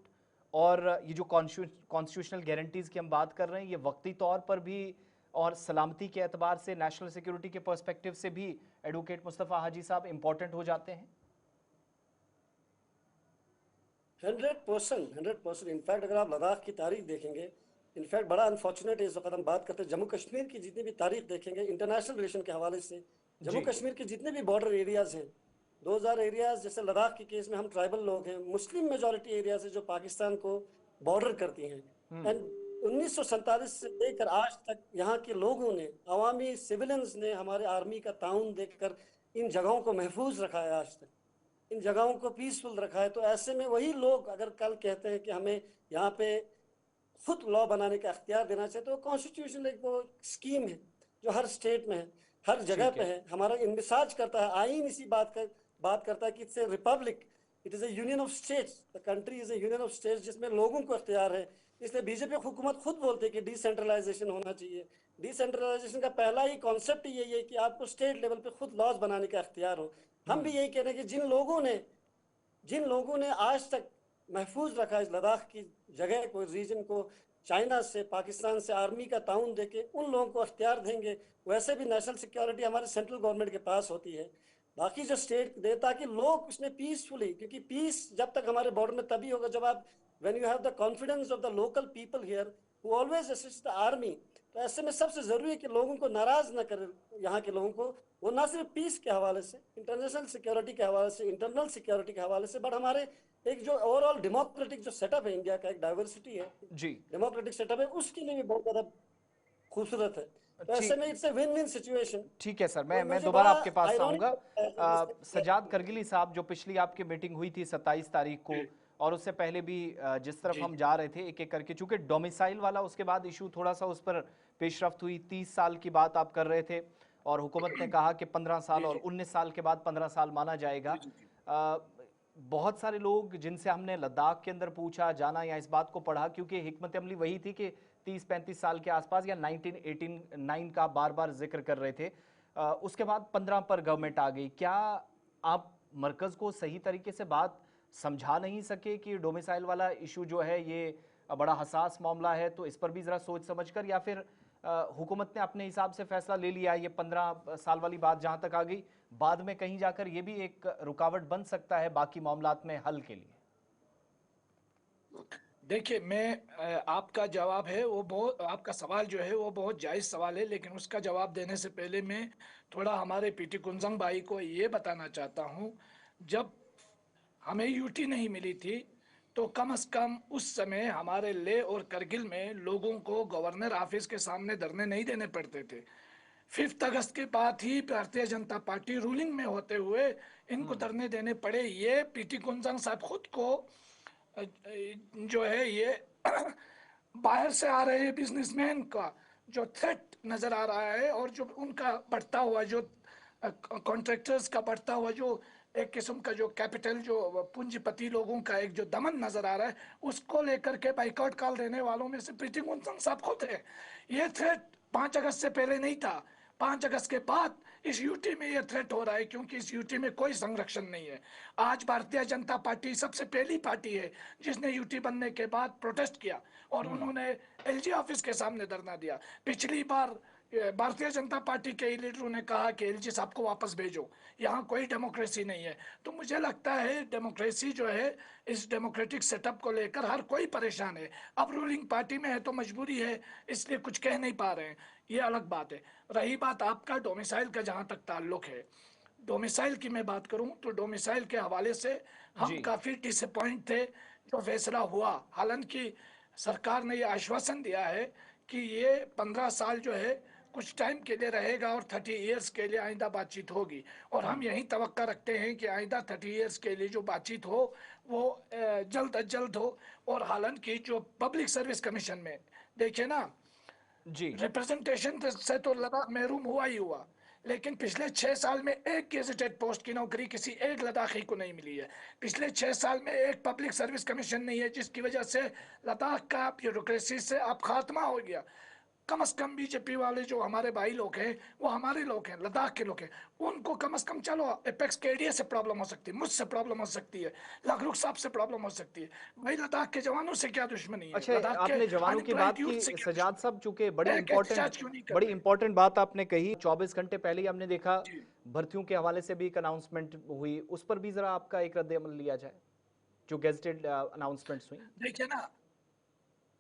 Speaker 1: और ये जो कॉन्स्टिट्यूशनल गारंटीज की हम बात कर रहे हैं, ये वक्ती तौर पर भी और सलामती के एतबार से, नेशनल सिक्योरिटी के पर्सपेक्टिव से भी एडवोकेट मुस्तफ़ा हाजी साहब इंपॉर्टेंट हो जाते हैं?
Speaker 8: 100%। इनफैक्ट अगर आप लद्दाख की तारीख देखेंगे, इनफैक्ट बड़ा अनफॉर्चुनेट है इस वक्त हम बात करते हैं जम्मू कश्मीर की जितनी भी तारीख देखेंगे इंटरनेशनल रिलेशन के हवाले से, जम्मू कश्मीर के जितने भी बॉर्डर एरियाज हैं, 2000 एरियाज, जैसे लद्दाख के केस में हम ट्राइबल लोग हैं, मुस्लिम मेजॉरिटी एरियाज है जो पाकिस्तान को बॉर्डर करती हैं। एंड 1947 से लेकर आज तक यहाँ के लोगों ने, अवामी सिविलियंस ने हमारे आर्मी का ताउन देखकर इन जगहों को महफूज रखा है आज तक, इन जगहों को पीसफुल रखा है। तो ऐसे में वही लोग अगर कल कहते हैं कि हमें यहाँ पे खुद लॉ बनाने का अख्तियार देना चाहिए, तो कॉन्स्टिट्यूशन एक वो स्कीम है जो हर स्टेट में है, हर जगह पे है। हमारा इंमिसाज करता है, आईन इसी बात करता है कि it's a Republic, it is A union of states, the country is A union of states, जिसमें लोगों को अख्तियार है। इसलिए बीजेपी हुकूमत खुद बोलते है कि डिसेंट्रलाइजेशन होना चाहिए। डिसेंट्रलाइजेशन का पहला ही कॉन्सेप्ट यही है कि आपको स्टेट लेवल पे खुद लॉज बनाने का अख्तियार हो। हम भी यही कह रहे हैं कि जिन लोगों ने आज तक महफूज रखा इस लद्दाख की जगह को, रीजन को, चाइना से, पाकिस्तान से आर्मी का ताउन देके उन लोगों को अख्तियार देंगे। वैसे भी नेशनल सिक्योरिटी हमारे सेंट्रल गवर्नमेंट के पास होती है, बाकी जो स्टेट दे, ताकि लोग उसमें पीसफुली, क्योंकि पीस जब तक हमारे बॉर्डर में तभी होगा जब आप when you have the confidence of the local people here who always assist the army. तो ऐसे में सबसे ज़रूरी है कि लोगों को नाराज़ ना करें, यहाँ के लोगों को, वो ना सिर्फ पीस के हवाले से, इंटरनेशनल सिक्योरिटी के हवाले से, इंटरनल सिक्योरिटी के हवाले से, बट हमारे एक जो ओवरऑल डेमोक्रेटिक जो सेटअप है इंडिया का, एक डाइवर्सिटी है
Speaker 1: जी,
Speaker 8: डेमोक्रेटिक सेटअप है, उसके लिए भी बहुत ज़्यादा खूबसूरत है। तो ऐसे में it's a win win situation.
Speaker 1: ठीक है सर, मैं
Speaker 8: मुझे
Speaker 1: दोबारा
Speaker 8: बड़ा
Speaker 1: आपके पास
Speaker 8: ironic
Speaker 1: आऊंगा।
Speaker 8: लगता है
Speaker 1: सजाद करगिली साहब, जो पिछली आपकी मीटिंग हुई थी 27 तारीख को, और उससे पहले भी जिस तरफ हम जा रहे थे एक एक करके, चूंकि डोमिसाइल वाला उसके बाद इशू थोड़ा सा उस पर पेशरफ्त हुई, 30 साल की बात आप कर रहे थे और हुकूमत ने कहा कि 15 साल और 19 साल के बाद 15 साल माना जाएगा। बहुत सारे लोग जिनसे हमने लद्दाख के अंदर पूछा, जाना या इस बात को पढ़ा, क्योंकि हिकमत अमली वही थी कि 30-35 साल के आसपास या 1989 का बार बार जिक्र कर रहे थे। उसके बाद 15 पर गवर्नमेंट आ गई। क्या आप मरकज़ को सही तरीके से बात समझा नहीं सके कि डोमिसाइल वाला इशू जो है ये बड़ा हसास मामला है, तो इस पर भी ज़रा सोच समझ कर, या फिर हुकूमत ने अपने हिसाब से फैसला ले लिया, ये 15 साल वाली बात जहाँ तक आ गई, बाद में कहीं जाकर ये भी एक रुकावट बन सकता है बाकी मामलात में हल के लिए?
Speaker 6: देखिए, मैं आपका जवाब है वो बहुत, आपका सवाल जो है वो बहुत जायज़ सवाल है, लेकिन उसका जवाब देने से पहले मैं थोड़ा हमारे पीटी कुंजंग भाई को ये बताना चाहता हूँ, जब हमें यूटी नहीं मिली थी तो कम से कम उस समय हमारे लेह और करगिल में लोगों को गवर्नर ऑफिस के सामने धरने नहीं देने पड़ते थे। 5 अगस्त के बाद ही भारतीय जनता पार्टी रूलिंग में होते हुए इनको धरने देने पड़े। ये पीटी कुंजंग साहब खुद को जो है ये बाहर से आ रहे बिजनेसमैन का जो थ्रेट नजर आ रहा है, और जो उनका बढ़ता हुआ जो कॉन्ट्रैक्टर्स का बढ़ता हुआ जो एक किस्म का जो कैपिटल, जो पूंजीपति लोगों का एक जो दमन नजर आ रहा है, उसको लेकर के बाइकआउट कॉल देने वालों में से प्रीति कुंजंग साहब खुद है। ये थ्रेट 5 अगस्त से पहले नहीं था, 5 अगस्त के बाद इस यूटी में ये थ्रेट हो रहा है, क्योंकि इस यूटी में कोई संरक्षण नहीं है। आज भारतीय जनता पार्टी सबसे पहली पार्टी है जिसने यूटी बनने के बाद प्रोटेस्ट किया और उन्होंने एलजी ऑफिस के सामने धरना दिया। पिछली बार भारतीय जनता पार्टी के लीडरों ने कहा कि एलजी साहब को वापस भेजो, यहाँ कोई डेमोक्रेसी नहीं है। तो मुझे लगता है डेमोक्रेसी जो है, इस डेमोक्रेटिक सेटअप को लेकर हर कोई परेशान है। अब रूलिंग पार्टी में है तो मजबूरी है, इसलिए कुछ कह नहीं पा रहे हैं, ये अलग बात है। रही बात आपका डोमिसाइल का, जहाँ तक ताल्लुक है डोमिसाइल की मैं बात करूँ तो डोमिसाइल के हवाले से हम काफ़ी डिसअपॉइंट थे जो फैसला हुआ। हालांकि सरकार ने ये आश्वासन दिया है कि ये 15 साल जो है कुछ टाइम के लिए रहेगा और 30 इयर्स के लिए आइंदा बातचीत होगी, और हम यही तवक्का रखते हैं कि आइंदा 30 इयर्स के लिए जो बातचीत हो वो जल्द अज जल्द हो। और हालांकि जो पब्लिक सर्विस कमीशन में देखिए ना
Speaker 1: जी,
Speaker 6: रिप्रेजेंटेशन से तो लद्दाख महरूम हुआ ही हुआ, लेकिन पिछले 6 साल में एक गेजेटेड पोस्ट की नौकरी किसी एक लद्दाखी को नहीं मिली है। पिछले 6 साल में एक पब्लिक सर्विस कमीशन नहीं है, जिसकी वजह से लद्दाख का ब्यूरोक्रेसी से अब खात्मा हो गया। कम से कम बीजेपी वाले जो हमारे भाई लोग हैं वो हमारे लोग हैं, लद्दाख के लोग हैं, उनको कम से कम चलो एपेक्स केडीए से प्रॉब्लम हो सकती है, मुझसे प्रॉब्लम हो सकती है, लखरुख साहब से प्रॉब्लम हो सकती है, भाई लद्दाख के जवानों से क्या दुश्मनी है?
Speaker 1: अच्छा,
Speaker 6: लद्दाख
Speaker 1: आपने जवानों की बात की सजाद साहब, चूंकि बड़ी इंपॉर्टेंट बात आपने कही। 24 घंटे पहले ही हमने देखा भर्तियों के हवाले से भी एक अनाउंसमेंट हुई, उस पर भी जरा आपका एक रद्द अमल लिया जाए, जो गेजेटेड अनाउंसमेंट्स हुई।
Speaker 6: देखिए ना,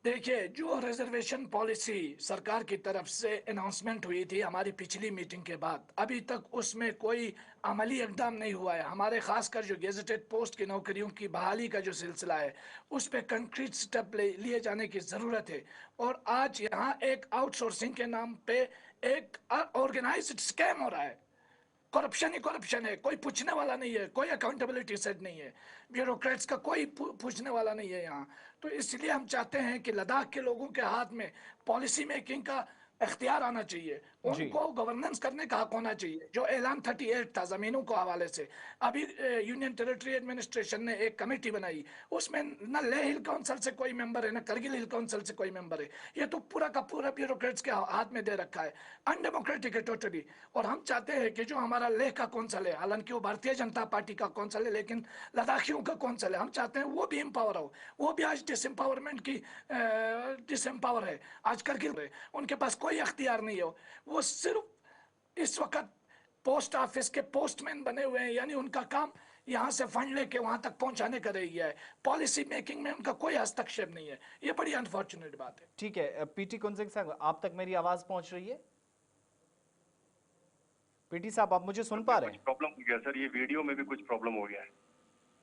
Speaker 6: देखिए जो रिजर्वेशन पॉलिसी सरकार की तरफ से अनाउंसमेंट हुई थी हमारी पिछली मीटिंग के बाद, अभी तक उसमें कोई अमली इकदाम नहीं हुआ है। हमारे खासकर जो गेजेटेड पोस्ट की नौकरियों की बहाली का जो सिलसिला है उस पर कंक्रीट स्टेप लिए जाने की ज़रूरत है। और आज यहाँ एक आउटसोर्सिंग के नाम पे एक ऑर्गेनाइज्ड स्कैम हो रहा है। करप्शन ही करप्शन है, कोई पूछने वाला नहीं है, कोई अकाउंटेबिलिटी सेट नहीं है, ब्यूरोक्रेट्स का कोई पूछने वाला नहीं है यहाँ। तो इसलिए हम चाहते हैं कि लद्दाख के लोगों के हाथ में पॉलिसी मेकिंग का इख्तियार आना चाहिए, उनको गवर्नेंस करने का हक होना चाहिए। जो ऐलान 38 था जमीनों को हवाले से, अभी यूनियन टेरिटरी एडमिनिस्ट्रेशन ने एक कमेटी बनाई, उसमें न लेह हिल काउंसिल से कोई मेंबर है, न करगिल हिल काउंसिल से कोई मेंबर है। ये तो पूरा का पूरा ब्यूरोक्रेट्स के हाथ में दे रखा है, अनडेमोक्रेटिक है टोटली। और हम चाहते हैं कि जो हमारा लेह का कौंसल है, हालांकि वो भारतीय जनता पार्टी का कौंसल है, लेकिन लद्दाखियों का कौंसल है, हम चाहते हैं वो भी एम्पावर हो। वो भी आज डिसएम्पावरमेंट की डिसएम्पावर है, आज करगिल है, उनके पास कोई अख्तियार नहीं हो। वो सिर्फ इस वक्त पोस्ट ऑफिस के पोस्टमैन बने हुए हैं, यानी उनका काम यहाँ से फंड लेके वहां तक पहुंचाने का रह गया है, पॉलिसी मेकिंग में उनका कोई हस्तक्षेप नहीं है। ये बड़ी अनफॉर्चुनेट बात है।
Speaker 1: ठीक है, पीटी कुंजिंग साहब, आप तक मेरी आवाज पहुंच रही है? पीटी साहब, आप मुझे सुन पा रहे हैं?
Speaker 7: प्रॉब्लम हो गया सर, ये वीडियो में भी कुछ प्रॉब्लम हो गया है।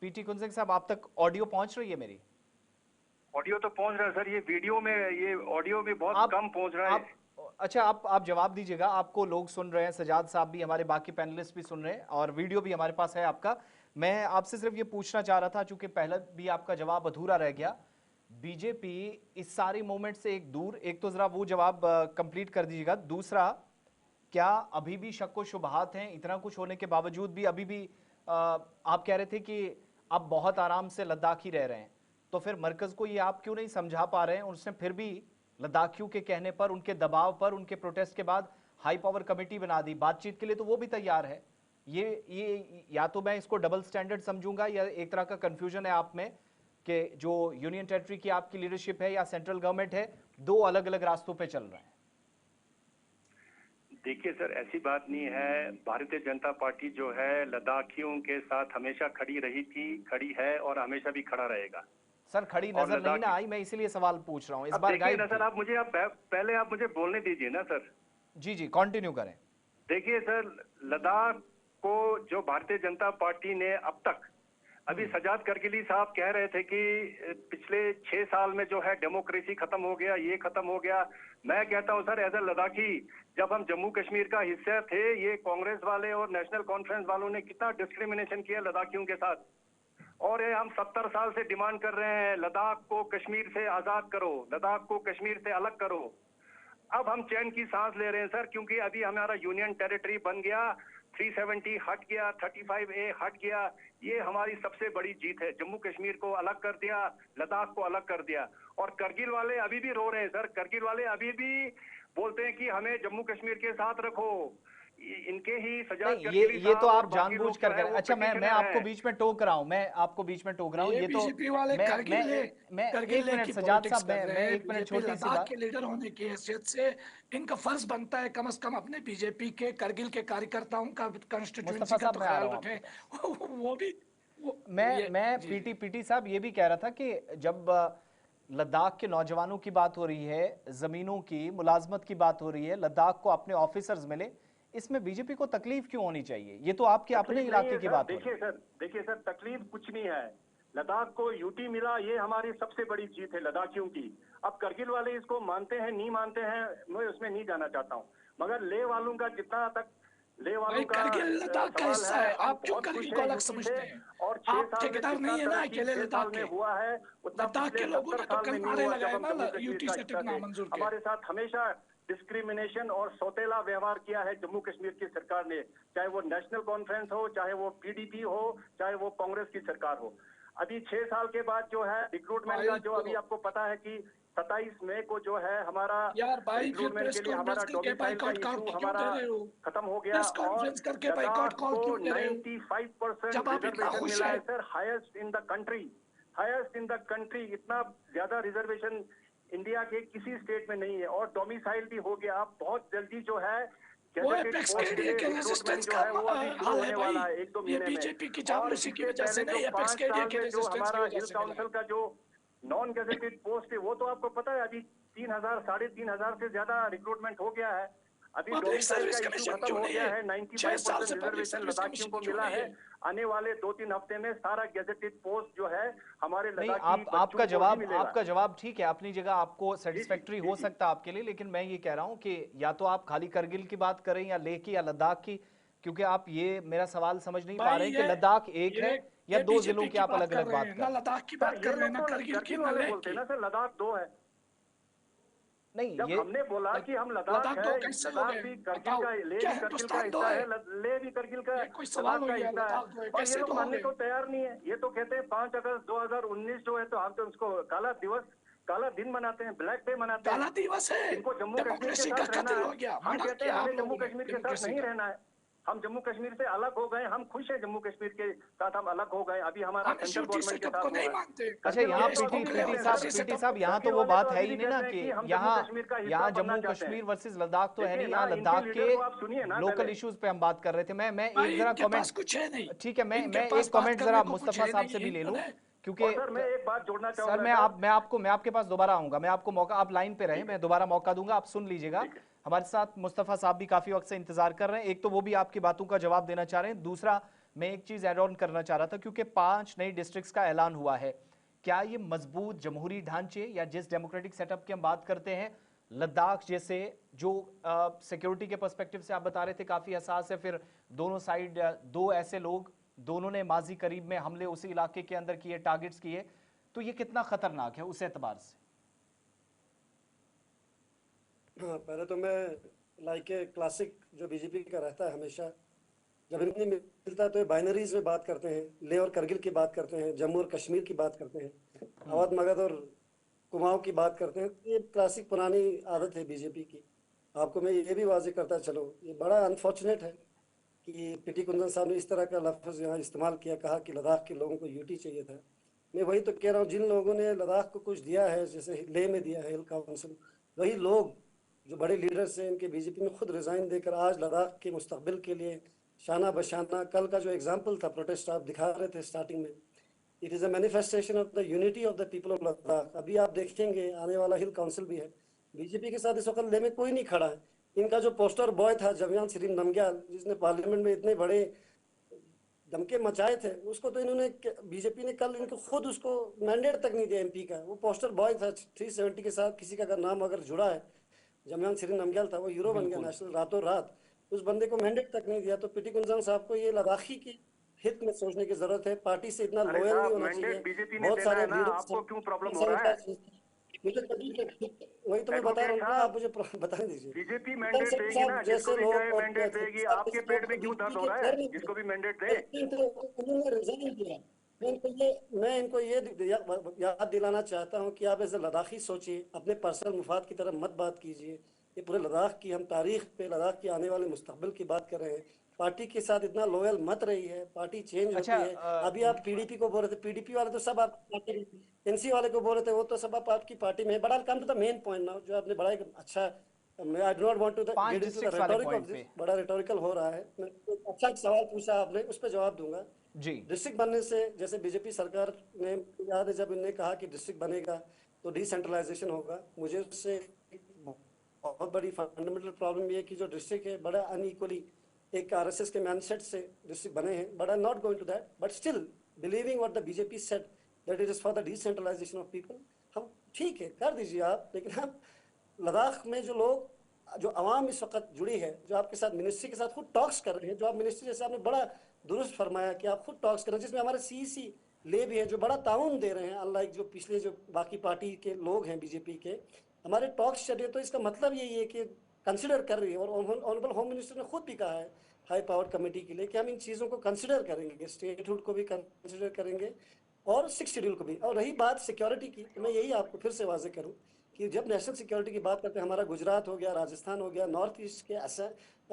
Speaker 1: पीटी कुंजिंग साहब, आप तक ऑडियो पहुंच रही है मेरी?
Speaker 7: ऑडियो तो पहुंच रहा है सर, ये वीडियो में, ये ऑडियो में बहुत कम पहुंच रहा है।
Speaker 1: अच्छा, आप जवाब दीजिएगा, आपको लोग सुन रहे हैं, सजाद साहब भी, हमारे बाकी पैनलिस्ट भी सुन रहे हैं और वीडियो भी हमारे पास है आपका। मैं आपसे सिर्फ ये पूछना चाह रहा था, चूंकि पहले भी आपका जवाब अधूरा रह गया, बीजेपी इस सारी मूवमेंट से एक दूर, एक तो जरा वो जवाब कंप्लीट कर दीजिएगा, दूसरा क्या अभी भी शक व शुबहात हैं? इतना कुछ होने के बावजूद भी अभी भी आप कह रहे थे कि आप बहुत आराम से लद्दाख ही रह रहे हैं, तो फिर मरकज को ये आप क्यों नहीं समझा पा रहे हैं? उसने फिर भी लद्दाखियों के कहने पर, उनके दबाव पर, उनके प्रोटेस्ट के बाद हाई पावर कमेटी बना दी, बातचीत के लिए तो वो भी तैयार है। ये या तो मैं इसको डबल स्टैंडर्ड समझूंगा या एक तरह का कंफ्यूजन है आप में कि जो यूनियन टेरिटरी की आपकी लीडरशिप है या सेंट्रल गवर्नमेंट है, दो अलग अलग रास्तों पे चल रहे हैं।
Speaker 7: देखिए सर, ऐसी बात नहीं है। भारतीय जनता पार्टी जो है लद्दाखियों के साथ हमेशा खड़ी रही थी, खड़ी है और हमेशा भी खड़ा रहेगा।
Speaker 1: सर, खड़ी नजर नहीं ना आई, मैं इसीलिए सवाल पूछ रहा हूँ। इस बार गाइड
Speaker 7: ना सर, पहले आप मुझे बोलने दीजिए ना सर।
Speaker 1: जी, कंटिन्यू करें।
Speaker 7: देखिए सर, लद्दाख को जो भारतीय जनता पार्टी ने अब तक, अभी सजाद करगिली साहब कह रहे थे कि पिछले 6 साल में जो है डेमोक्रेसी खत्म हो गया, ये खत्म हो गया। मैं कहता हूं सर, एज ए लद्दाखी, जब हम जम्मू कश्मीर का हिस्सा थे, ये कांग्रेस वाले और नेशनल कॉन्फ्रेंस वालों ने कितना डिस्क्रिमिनेशन किया लद्दाखियों के साथ। और ये हम 70 साल से डिमांड कर रहे हैं, लद्दाख को कश्मीर से आजाद करो, लद्दाख को कश्मीर से अलग करो। अब हम चैन की सांस ले रहे हैं सर, क्योंकि अभी हमारा यूनियन टेरिटरी बन गया, 370 हट गया, 35A हट गया। ये हमारी सबसे बड़ी जीत है। जम्मू कश्मीर को अलग कर दिया, लद्दाख को अलग कर दिया। और करगिल वाले अभी भी रो रहे हैं सर, करगिल वाले अभी भी बोलते हैं कि हमें जम्मू कश्मीर के साथ रखो। इनके ही सजाद
Speaker 1: ये तो आप जानबूझ कर रहे हैं। अच्छा, मैं आपको बीच में टोक रहा हूँ, ये तो
Speaker 6: बीजेपी वाले
Speaker 1: मैं एक मिनट सजाद साहब, मैं एक मिनट छोटी सी बात,
Speaker 6: के लीडर होने की हैसियत से इनका फर्ज बनता है कम से कम अपने बीजेपी के करगिल के कार्यकर्ताओं का कंस्टिट्यूएंसी का तो ख्याल रखें। वो भी
Speaker 1: मैं पीटी साहब ये भी कह रहा था कि जब लद्दाख के नौजवानों की बात हो रही है, जमीनों की, मुलाजमत की बात हो रही है, लद्दाख को अपने ऑफिसर्स मिले, इसमें बीजेपी को तकलीफ क्यों होनी चाहिए? ये तो आपके अपने इलाके की बात है।
Speaker 7: देखिए सर, तकलीफ कुछ नहीं है। लद्दाख को यूटी मिला, ये हमारी सबसे बड़ी जीत है लद्दाखियों की। अब करगिल वाले इसको मानते हैं नहीं मानते हैं, मैं उसमें नहीं जाना चाहता हूँ, मगर ले वालों का जितना तक
Speaker 6: करगिल लद्दाख का हिस्सा है। आप क्यों करगिल को अलग समझते हैं? और आप ठेकेदार नहीं है ना अकेले लद्दाख के।
Speaker 7: हुआ है
Speaker 6: लद्दाख के लोगों ने तो कल नारे लगाए ना यूटी से टिकना मंजूर के।
Speaker 7: हमारे साथ हमेशा डिस्क्रिमिनेशन और सौतेला व्यवहार किया है जम्मू कश्मीर की सरकार ने, चाहे वो नेशनल कॉन्फ्रेंस हो, चाहे वो पीडीपी हो, चाहे वो कांग्रेस की सरकार हो। अभी 6 साल के बाद जो है रिक्रूटमेंट का, जो अभी आपको पता है कि 27 मई को जो है हमारा रिक्रूटमेंट के लिए हमारा डोमिसाइल का इशू हमारा खत्म हो गया और 95% रिजर्वेशन मिला है sir, highest in the country. इतना ज्यादा रिजर्वेशन इंडिया के किसी स्टेट में नहीं है और डोमिसाइल भी हो गया। आप बहुत जल्दी जो है
Speaker 6: वो एपेक्स केडीए के रेजिस्टेंस का हाल है भाई, ये बीजेपी की चापलूसी की वजह से नहीं, एपेक्स केडीए के रेजिस्टेंस की वजह से।
Speaker 7: काउंसिल का जो नॉन गैजेटेड पोस्ट है वो तो आपको पता है अभी 3000 3,500 से ज्यादा रिक्रूटमेंट हो गया है। अभी डोमिसाइल का इशू खत्म हो गया है, 95% रिजर्वेशन लद्दाखियों को मिला है। आने वाले 2-3 हफ्ते में सारा गैजेटेड पोस्ट जो है हमारे लद्दाखी
Speaker 1: आपका जवाब ठीक है, अपनी जगह आपको सेटिस्फैक्टरी हो सकता है आपके लिए, लेकिन मैं ये कह रहा हूँ कि या तो आप खाली करगिल की बात करें या लेह की या लद्दाख की, क्योंकि आप ये मेरा सवाल समझ नहीं पा
Speaker 6: भाई
Speaker 1: रहे हैं कि
Speaker 6: ये
Speaker 1: लद्दाख एक है या
Speaker 6: ये
Speaker 1: दो
Speaker 6: बीजेपी
Speaker 1: जिलों की
Speaker 6: की
Speaker 1: आप
Speaker 6: बात
Speaker 1: अलग
Speaker 6: कर
Speaker 1: अलग
Speaker 6: रहे
Speaker 1: बात
Speaker 6: हैं,
Speaker 1: कर
Speaker 6: ना
Speaker 1: रहे हैं।
Speaker 6: लद्दाख की
Speaker 7: सर
Speaker 6: बात कर
Speaker 7: ये
Speaker 6: रहे हैं,
Speaker 7: लोग
Speaker 6: ना
Speaker 7: तो
Speaker 6: करगिल की,
Speaker 7: करगिल
Speaker 6: ना
Speaker 7: वाले
Speaker 6: लेह
Speaker 7: बोलते
Speaker 6: की।
Speaker 7: हैं ना सर, लद्दाख 2 है।
Speaker 1: नहीं
Speaker 7: जब
Speaker 1: ये
Speaker 7: हमने बोला कि हम लद्दाख
Speaker 6: लद्दाख
Speaker 7: है,
Speaker 6: तो कैसे हो
Speaker 7: लद्दाख
Speaker 6: गए?
Speaker 7: भी करगिल
Speaker 6: बताओ,
Speaker 7: का, लेह
Speaker 6: क्या
Speaker 7: भी करगिल का
Speaker 6: हिंदुस्तान दो
Speaker 7: हिस्सा
Speaker 6: है?
Speaker 7: है, लेह भी करगिल का,
Speaker 6: ये कोई सवाल
Speaker 7: लद्दाख
Speaker 6: हो
Speaker 7: का
Speaker 6: गया?
Speaker 7: हिस्सा है।
Speaker 6: लद्दाख दो है,
Speaker 7: और ये
Speaker 6: कैसे
Speaker 7: लोग
Speaker 6: दो हो
Speaker 7: मानने
Speaker 6: गए?
Speaker 7: को तैयार नहीं है। ये तो कहते हैं 5 अगस्त 2019 जो है तो हम तो उसको काला दिवस, काला दिन मनाते हैं, ब्लैक डे मनाते हैं।
Speaker 6: काला दिवस है,
Speaker 7: इनको जम्मू कश्मीर के
Speaker 6: डेमोक्रेसी का
Speaker 7: साथ रहना
Speaker 6: कत्ल
Speaker 7: है।
Speaker 6: हो गया,
Speaker 7: हम
Speaker 6: मर्डर
Speaker 7: कहते हैं
Speaker 6: किया आप
Speaker 7: हमें जम्मू
Speaker 6: लोगों ने
Speaker 7: कश्मीर के साथ
Speaker 6: डेमोक्रेसी
Speaker 7: नहीं
Speaker 6: का।
Speaker 7: रहना है। हम जम्मू कश्मीर से अलग हो गए, हम खुश हैं जम्मू कश्मीर के साथ, हम अलग हो गए। अभी हमारा सेंट्रल
Speaker 6: अनश्योरिटी
Speaker 7: गवर्नमेंट के
Speaker 6: सेटअप
Speaker 7: साथ
Speaker 6: को
Speaker 7: हुआ
Speaker 6: नहीं
Speaker 7: है।
Speaker 6: मानते।
Speaker 1: अच्छा,
Speaker 7: करगिल
Speaker 1: यहाँ
Speaker 7: वाले तो
Speaker 1: पीटी
Speaker 7: अभी भी
Speaker 1: पीटी
Speaker 7: कहते हैं
Speaker 1: साहब
Speaker 7: सर,
Speaker 1: पीटी साहब यहाँ तो
Speaker 7: करगिल
Speaker 1: वो
Speaker 7: वाले
Speaker 1: बात
Speaker 7: तो
Speaker 1: है
Speaker 7: अभी
Speaker 1: ही
Speaker 7: भी
Speaker 1: नहीं ना
Speaker 7: कहते हैं
Speaker 1: कि
Speaker 7: कि हम जम्मू
Speaker 1: यहाँ
Speaker 7: कश्मीर का हिस्सा
Speaker 1: यहाँ
Speaker 7: बनना
Speaker 1: जम्मू
Speaker 7: चाहते हैं।
Speaker 1: कश्मीर वर्सेस लद्दाख तो है
Speaker 7: देखिए
Speaker 1: नहीं,
Speaker 7: ना,
Speaker 1: यहाँ
Speaker 7: इनके
Speaker 1: लद्दाख
Speaker 7: लीडर
Speaker 1: के
Speaker 7: को आप सुनिए ना
Speaker 1: लोकल
Speaker 7: पहले।
Speaker 1: इश्यूज पे हम बात कर रहे थे। मैं
Speaker 6: भाई
Speaker 1: एक जरा
Speaker 6: इनके पास
Speaker 1: कमेंट,
Speaker 6: कुछ है नहीं,
Speaker 1: ठीक है, मैं
Speaker 6: इनके
Speaker 1: मैं
Speaker 6: पास
Speaker 1: एक
Speaker 6: बात
Speaker 1: कमेंट
Speaker 6: करने
Speaker 1: जरा
Speaker 6: को कुछ
Speaker 1: मुस्तफा
Speaker 6: है
Speaker 1: साहब
Speaker 6: नहीं,
Speaker 1: से भी ले लूं,
Speaker 6: इन्होंने।
Speaker 1: क्योंकि
Speaker 7: और सर मैं एक बात जोड़ना
Speaker 1: सर
Speaker 7: चाहूंगा
Speaker 1: मैं आपके पास दोबारा आऊंगा। मैं आपको मौका, आप लाइन पे रहें, मैं दोबारा मौका दूंगा, आप सुन लीजिएगा। हमारे साथ मुस्तफा साहब भी काफी वक्त से इंतजार कर रहे हैं। एक तो वो भी आपकी बातों का जवाब देना चाह रहे हैं, दूसरा मैं एक चीज ऐड ऑन करना चाह रहा था, क्योंकि 5 नई डिस्ट्रिक्ट्स का ऐलान हुआ है। क्या ये मजबूत जमहूरी ढांचे या जिस डेमोक्रेटिक सेटअप की हम बात करते हैं, लद्दाख जैसे जो सिक्योरिटी के पर्सपेक्टिव से आप बता रहे थे काफी हसास है, फिर दोनों साइड दो ऐसे लोग, दोनों ने माजी करीब में हमले उसी इलाके के अंदर किए, टारगेट्स किए, तो ये कितना खतरनाक है उस एतबार से?
Speaker 8: हाँ, पहले तो मैं लाइक ए क्लासिक जो बीजेपी का रहता है हमेशा, जब इन्हें मिलता है तो ये बाइनरीज में बात करते हैं, लेह और करगिल की बात करते हैं, जम्मू और कश्मीर की बात करते हैं, अवध मगध और कुमाऊं की बात करते हैं। ये क्लासिक पुरानी आदत है बीजेपी की। आपको मैं ये भी वाजे करता चलो, ये बड़ा अनफॉर्चुनेट है कि पीटी कुंदन साहब ने इस तरह का लफ्ज़ यहाँ इस्तेमाल किया, कहा कि लद्दाख के लोगों को यूटी चाहिए था। मैं वही तो कह रहा हूँ, जिन लोगों ने लद्दाख को कुछ दिया है, जैसे लेह में दिया है हिल काउंसिल, वही लोग जो बड़े लीडर्स हैं इनके बीजेपी में खुद रिज़ाइन देकर आज लद्दाख के मुस्तकबिल के लिए शाना बशाना, कल का जो एग्जाम्पल था प्रोटेस्ट आप दिखा रहे थे स्टार्टिंग में, it is a manifestation of the unity of the people of Ladakh. अभी आप देखेंगे आने वाला हिल काउंसिल भी है, बीजेपी के साथ इस वक्त लेह में कोई नहीं खड़ा है। इनका जो पोस्टर बॉय था जमयान सिरीन नमग्याल, जिसने पार्लियामेंट में इतने बड़े दमके मचाए थे, उसको तो इन्होंने, बीजेपी ने कल इनको खुद उसको मैंडेट तक नहीं दिया एमपी का। वो पोस्टर बॉय था 370 के साथ, किसी का अगर नाम अगर जुड़ा है, जमयान सिरीन नमग्याल था, वो हीरो बन गया नेशनल रातों रात। उस बंदे को मैंडेट तक नहीं दिया। तो पीटी कुंजन साहब को ये लद्दाखी की हित में सोचने की जरूरत है। पार्टी से इतना
Speaker 7: अरे
Speaker 8: लॉयल नहीं
Speaker 7: साहब,
Speaker 8: होना
Speaker 7: मैंडेट
Speaker 8: चाहिए।
Speaker 7: बीजेपी ने
Speaker 8: बहुत
Speaker 7: देना
Speaker 8: सारे
Speaker 7: है ना,
Speaker 8: लीडर्स
Speaker 7: आपको क्यों प्रॉब्लम हो रहा है?
Speaker 8: मुझे वही तो मैं बता रहा हूँ ना, आप मुझे बता दीजिए।
Speaker 7: बीजेपी मैंडेट देगी ना, जिसको भी चाहे मैंडेट देगी। आपके पेट में क्यों दर्द हो रहा है? जिसको भी मैंडेट दे।
Speaker 8: उन्होंने रिजाइन किया। मैं इनको ये याद दिलाना चाहता हूँ कि आप ऐसे लद्दाखी सोचिए, अपने पर्सनल मुफाद की तरफ मत बात कीजिए। ये पूरे लद्दाख की, हम तारीख पे लद्दाख के आने वाले मुस्तकबिल की बात कर रहे हैं। पार्टी के साथ इतना लॉयल मत रही है, पार्टी चेंज होती है। अभी आप पीडीपी को बोल रहे थे, पीडीपी वाले तो सब आप, एनसी वाले को बोल रहे थे, वो तो सब आप आपकी पार्टी में है। But I come to the main point now, जो आपने बड़ा एक अच्छा, I do not want to get into the rhetoric of this, बड़ा रिटोरिकल हो रहा है। अच्छा सवाल पूछा आपने, उस पर जवाब दूंगा
Speaker 1: जी।
Speaker 8: डिस्ट्रिक्ट बनने से, जैसे बीजेपी सरकार ने, याद है जब इन्होंने कहा कि डिस्ट्रिक्ट बनेगा तो डिसेंट्रलाइजेशन होगा, मुझे उससे बहुत बड़ी फंडामेंटल प्रॉब्लम ये है कि जो डिस्ट्रिक्ट है बड़ा अनइक्वली, एक आरएसएस के माइंडसेट से डिस्ट्रिक्ट बने हैं, but I am not going to that, but still believing what the BJP said that it is for the decentralisation of people. हम ठीक है कर दीजिए आप, लेकिन हम लद्दाख में जो लोग, जो आवाम इस वक्त जुड़ी है, जो आपके साथ मिनिस्ट्री के साथ खुद टॉक्स कर रहे हैं, जो आप मिनिस्ट्री, जैसे आपने बड़ा दुरुस्त फरमाया कि आप खुद टॉक्स कर रहे हैं, जिसमें हमारे सीईसी ले भी है, जो बड़ा ताउन दे रहे हैं, अनलाइक जो पिछले जो बाकी पार्टी के लोग हैं बीजेपी के, हमारे टॉक्स चल रहे हैं। तो इसका मतलब यही है कि कंसिडर कर रही है, और ऑनरेबल होम मिनिस्टर ने खुद भी कहा है हाई पावर कमेटी के लिए कि हम इन चीज़ों को कंसिडर करेंगे, स्टेटहुड को भी कंसिडर करेंगे और 6 शेड्यूल को भी। और रही बात सिक्योरिटी की, तो मैं यही आपको फिर से वाजे करूं कि जब नेशनल सिक्योरिटी की बात करते हैं, हमारा गुजरात हो गया, राजस्थान हो गया, नॉर्थ ईस्ट के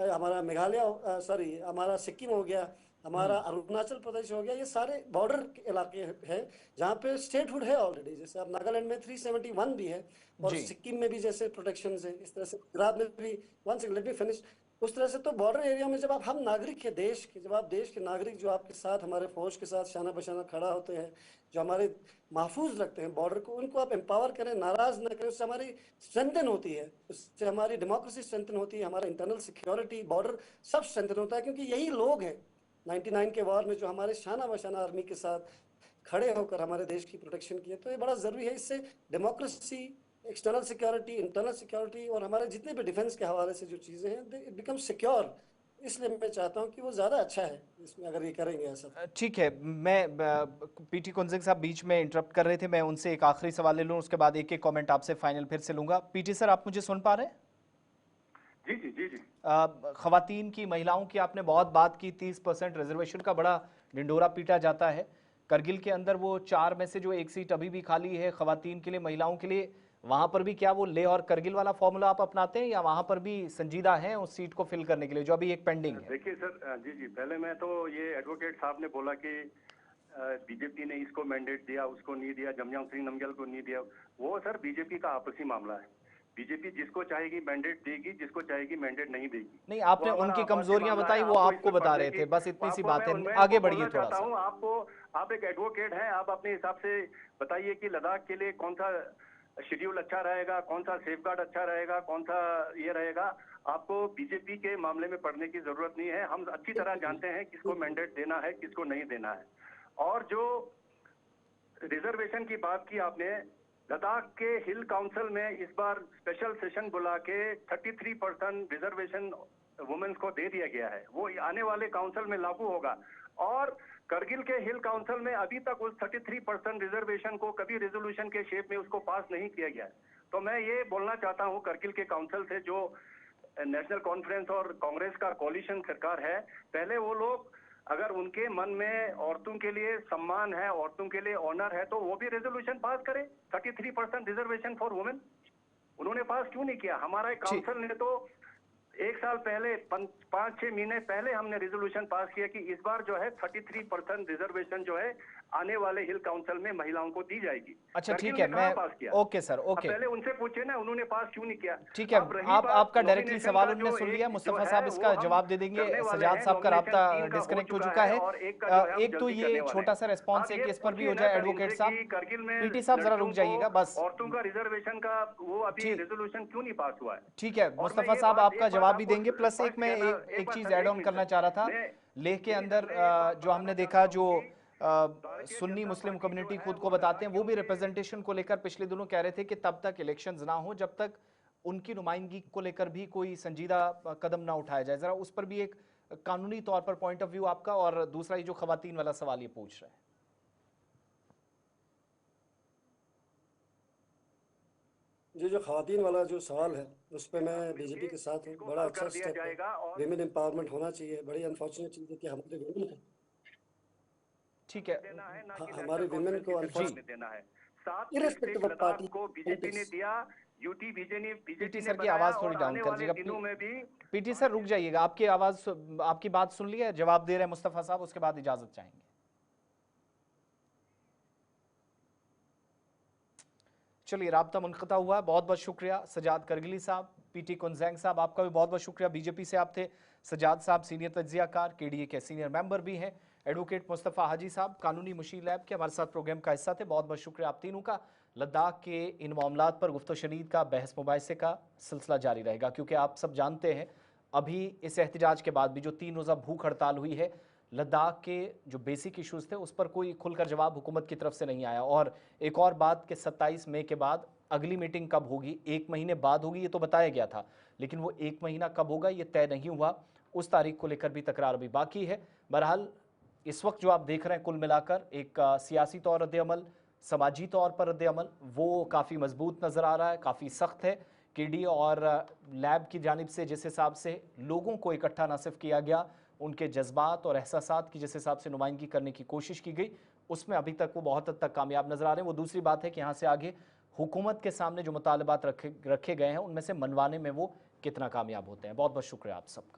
Speaker 8: हमारा मेघालय, सॉरी हमारा सिक्किम हो गया, हमारा अरुणाचल प्रदेश हो गया, ये सारे बॉर्डर के इलाके हैं जहाँ पे स्टेटहुड है ऑलरेडी। जैसे अब नागालैंड में 371 भी है, और सिक्किम में भी जैसे प्रोटेक्शन है, इस तरह से गुजरात में भी, one second let me finish, उस तरह से। तो बॉर्डर एरिया में जब आप, हम नागरिक है देश के, जब आप देश के नागरिक जो आपके साथ, हमारे फौज के साथ शाना बशाना खड़ा होते हैं, जो हमारे महफूज रखते हैं बॉर्डर को, उनको आप एम्पावर करें, नाराज न करें, उससे हमारी स्ट्रेंथन होती है, उससे हमारी डेमोक्रेसी स्ट्रेंथन होती है, हमारा इंटरनल सिक्योरिटी, बॉर्डर सब स्ट्रेंथन होता है, क्योंकि यही लोग हैं 99 के वॉर में जो हमारे शाना बशाना आर्मी के साथ खड़े होकर हमारे देश की प्रोटेक्शन की है। तो ये बड़ा ज़रूरी है। इससे democracy, external security, internal security और हमारे जितने भी डिफेंस के हवाले से जो चीज़ें हैं, इट बिकम सिक्योर इसलिए मैं चाहता हूँ कि वो ज़्यादा अच्छा है इसमें अगर ये करेंगे ऐसा।
Speaker 1: ठीक है, मैं पीटी कुंजिंग साहब बीच में इंटरप्ट कर रहे थे, मैं उनसे एक आखिरी सवाल ले लूँ, उसके बाद एक एक कमेंट आपसे फाइनल फिर से लूंगा। पीटी सर, आप मुझे सुन पा रहे हैं?
Speaker 7: जी जी जी जी।
Speaker 1: खवातीन की, महिलाओं की आपने बहुत बात की, 30% रिजर्वेशन का बड़ा ढिंडोरा पीटा जाता है। करगिल के अंदर वो 4 में से जो एक सीट अभी भी खाली है खवातीन के लिए, महिलाओं के लिए, वहां पर भी क्या वो लेह और करगिल वाला फॉर्मूला आप अपनाते हैं, या वहां पर भी संजीदा है उस सीट को फिल करने के लिए जो अभी एक पेंडिंग है?
Speaker 7: देखिए सर, जी जी, पहले मैं तो ये एडवोकेट साहब ने बोला कि बीजेपी ने इसको मैंडेट दिया, उसको नहीं दिया, जमयांग सिंह नमग्याल को नहीं दिया, वो सर बीजेपी का आपसी मामला है। बीजेपी जिसको चाहेगी मैंडेट देगी, जिसको चाहेगी मैंडेट नहीं देगी।
Speaker 1: नहीं, आपने उनकी कमजोरियां बताई, वो आपको बता रहे थे, बस इतनी सी बात है, आगे बढ़िए थोड़ा सा।
Speaker 7: आपको, आप एक एडवोकेट हैं, आप अपने हिसाब से बताइए कि लद्दाख के लिए कौन सा शेड्यूल अच्छा रहेगा, कौन सा सेफगार्ड अच्छा रहेगा, कौन सा ये रहेगा। आपको बीजेपी के मामले में पढ़ने की जरूरत नहीं है, हम अच्छी तरह जानते हैं किसको मैंडेट देना है, किसको नहीं देना है। और जो रिजर्वेशन की बात की आपने, लद्दाख के हिल काउंसिल में इस बार स्पेशल सेशन बुला के 33% रिजर्वेशन वुमेन्स को दे दिया गया है, वो आने वाले काउंसिल में लागू होगा। और करगिल के हिल काउंसिल में अभी तक उस 33% रिजर्वेशन को कभी रेजोल्यूशन के शेप में उसको पास नहीं किया गया है। तो मैं ये बोलना चाहता हूँ करगिल के काउंसिल से, जो नेशनल कॉन्फ्रेंस और कांग्रेस का कोalition सरकार है, पहले वो लोग अगर उनके मन में औरतों के लिए सम्मान है, औरतों के लिए ऑनर है, तो वो भी रेजोल्यूशन पास करे 33% रिजर्वेशन फॉर वुमेन। उन्होंने पास क्यों नहीं किया? हमारा काउंसिल ने तो 1 साल पहले, 5-6 महीने पहले हमने रेजोल्यूशन पास किया कि इस बार जो है 33% रिजर्वेशन जो है आने वाले हिल काउंसिल में महिलाओं को दी जाएगी।
Speaker 1: अच्छा ठीक है, मैं
Speaker 7: पास किया?
Speaker 1: ओके सर, ओके,
Speaker 7: पहले उनसे पूछे ना, उन्होंने पास क्यों नहीं किया?
Speaker 1: ठीक है, आप आपका डायरेक्टली सवाल उन्होंने सुन लिया। मुस्तफा साहब इसका जवाब दे देंगे। सजाद साहब का राब्ता डिस्कनेक्ट हो चुका है। एक तो ये छोटा सा रेस्पॉन्स है कि इस पर भी हो जाए एडवोकेट साहब। पीटी साहब जरा रुक जाइएगा बस।
Speaker 7: औरतों का रिजर्वेशन का वो अभी रेजोल्यूशन क्यों नहीं पास हुआ है?
Speaker 1: ठीक है, मुस्तफा साहब आपका जवाब भी देंगे, प्लस एक मैं एक चीज ऐड ऑन करना चाह रहा था। लेह के अंदर जो हमने देखा, जो सुन्नी मुस्लिम कम्युनिटी खुद को बताते हैं, वो भी रिप्रेजेंटेशन को लेकर पिछले दिनों कह रहे थे कि तब तक इलेक्शंस ना हो जब तक उनकी नुमाइंदगी को लेकर भी कोई संजीदा कदम ना उठाया जाए। जरा उस पर भी एक कानूनी तौर पर पॉइंट ऑफ व्यू आपका, और दूसरा ये जो खवातीन वाला सवाल ये पूछ रहे हैं।
Speaker 8: जो खवातीन वाला जो सवाल है उस पर मैं बीजेपी के साथ हूँ। बड़ा अच्छा स्टेप है, विमेन एम्पावरमेंट होना चाहिए। बड़ी अनफॉर्चुनेट चीज़ है कि हमारे विमेन को,
Speaker 1: ठीक है,
Speaker 8: हमारे विमेन को अनफॉर्चुनेट
Speaker 7: देना है। 7
Speaker 8: इररेस्पेक्टिव ऑफ पार्टी
Speaker 7: को बीजेपी ने दिया, यूटी बीजेपी
Speaker 1: पीटी सर की आवाज थोड़ी डाउन कर दीजिएगा। पीटी सर रुक जाइएगा, आपकी आवाज, आपकी बात सुन ली है, जवाब दे रहे हैं मुस्तफा साहब, उसके बाद इजाजत चाहेंगे। चलिए, राब्ता मुनक़ता हुआ है। बहुत बहुत शुक्रिया सजाद करगिली साहब, पीटी कुंजिंग साहब, आपका भी बहुत बहुत शुक्रिया। बीजेपी से आप थे। सजाद साहब सीनियर तज्जियाकार, केडीए के सीनियर मेंबर भी हैं। एडवोकेट मुस्तफ़ा हाजी साहब कानूनी मुशीर लैब के हमारे साथ प्रोग्राम का हिस्सा थे। बहुत बहुत शुक्रिया आप तीनों का। लद्दाख के इन मामलात पर गुफ्तो शनीद का, बहस मुबाहिसे का सिलसिला जारी रहेगा, क्योंकि आप सब जानते हैं अभी इस एहतजाज के बाद भी जो 3 रोज़ा भूख हड़ताल हुई है, लद्दाख के जो बेसिक इश्यूज़ थे उस पर कोई खुलकर जवाब हुकूमत की तरफ से नहीं आया। और एक और बात कि 27 मई के बाद अगली मीटिंग कब होगी, 1 महीने बाद होगी ये तो बताया गया था, लेकिन वो 1 महीना कब होगा ये तय नहीं हुआ। उस तारीख को लेकर भी तकरार अभी बाकी है। बहरहाल इस वक्त जो आप देख रहे हैं कुल मिलाकर एक सियासी तौर रद्द-ए-अमल, समाजी तौर पर रद्द-ए-अमल, वो काफ़ी मजबूत नज़र आ रहा है, काफ़ी सख्त है। केडी और लैब की जानिब से जिस हिसाब से लोगों को इकट्ठा न सिर्फ किया गया, उनके जज्बात और एहसासात की जिस हिसाब से नुमाइंदगी करने की कोशिश की गई, उसमें अभी तक वो बहुत हद तक कामयाब नज़र आ रहे हैं। वो दूसरी बात है कि यहाँ से आगे हुकूमत के सामने जो मुतालबात रखे गए हैं उनमें से मनवाने में वो कितना कामयाब होते हैं। बहुत बहुत शुक्रिया आप सबका।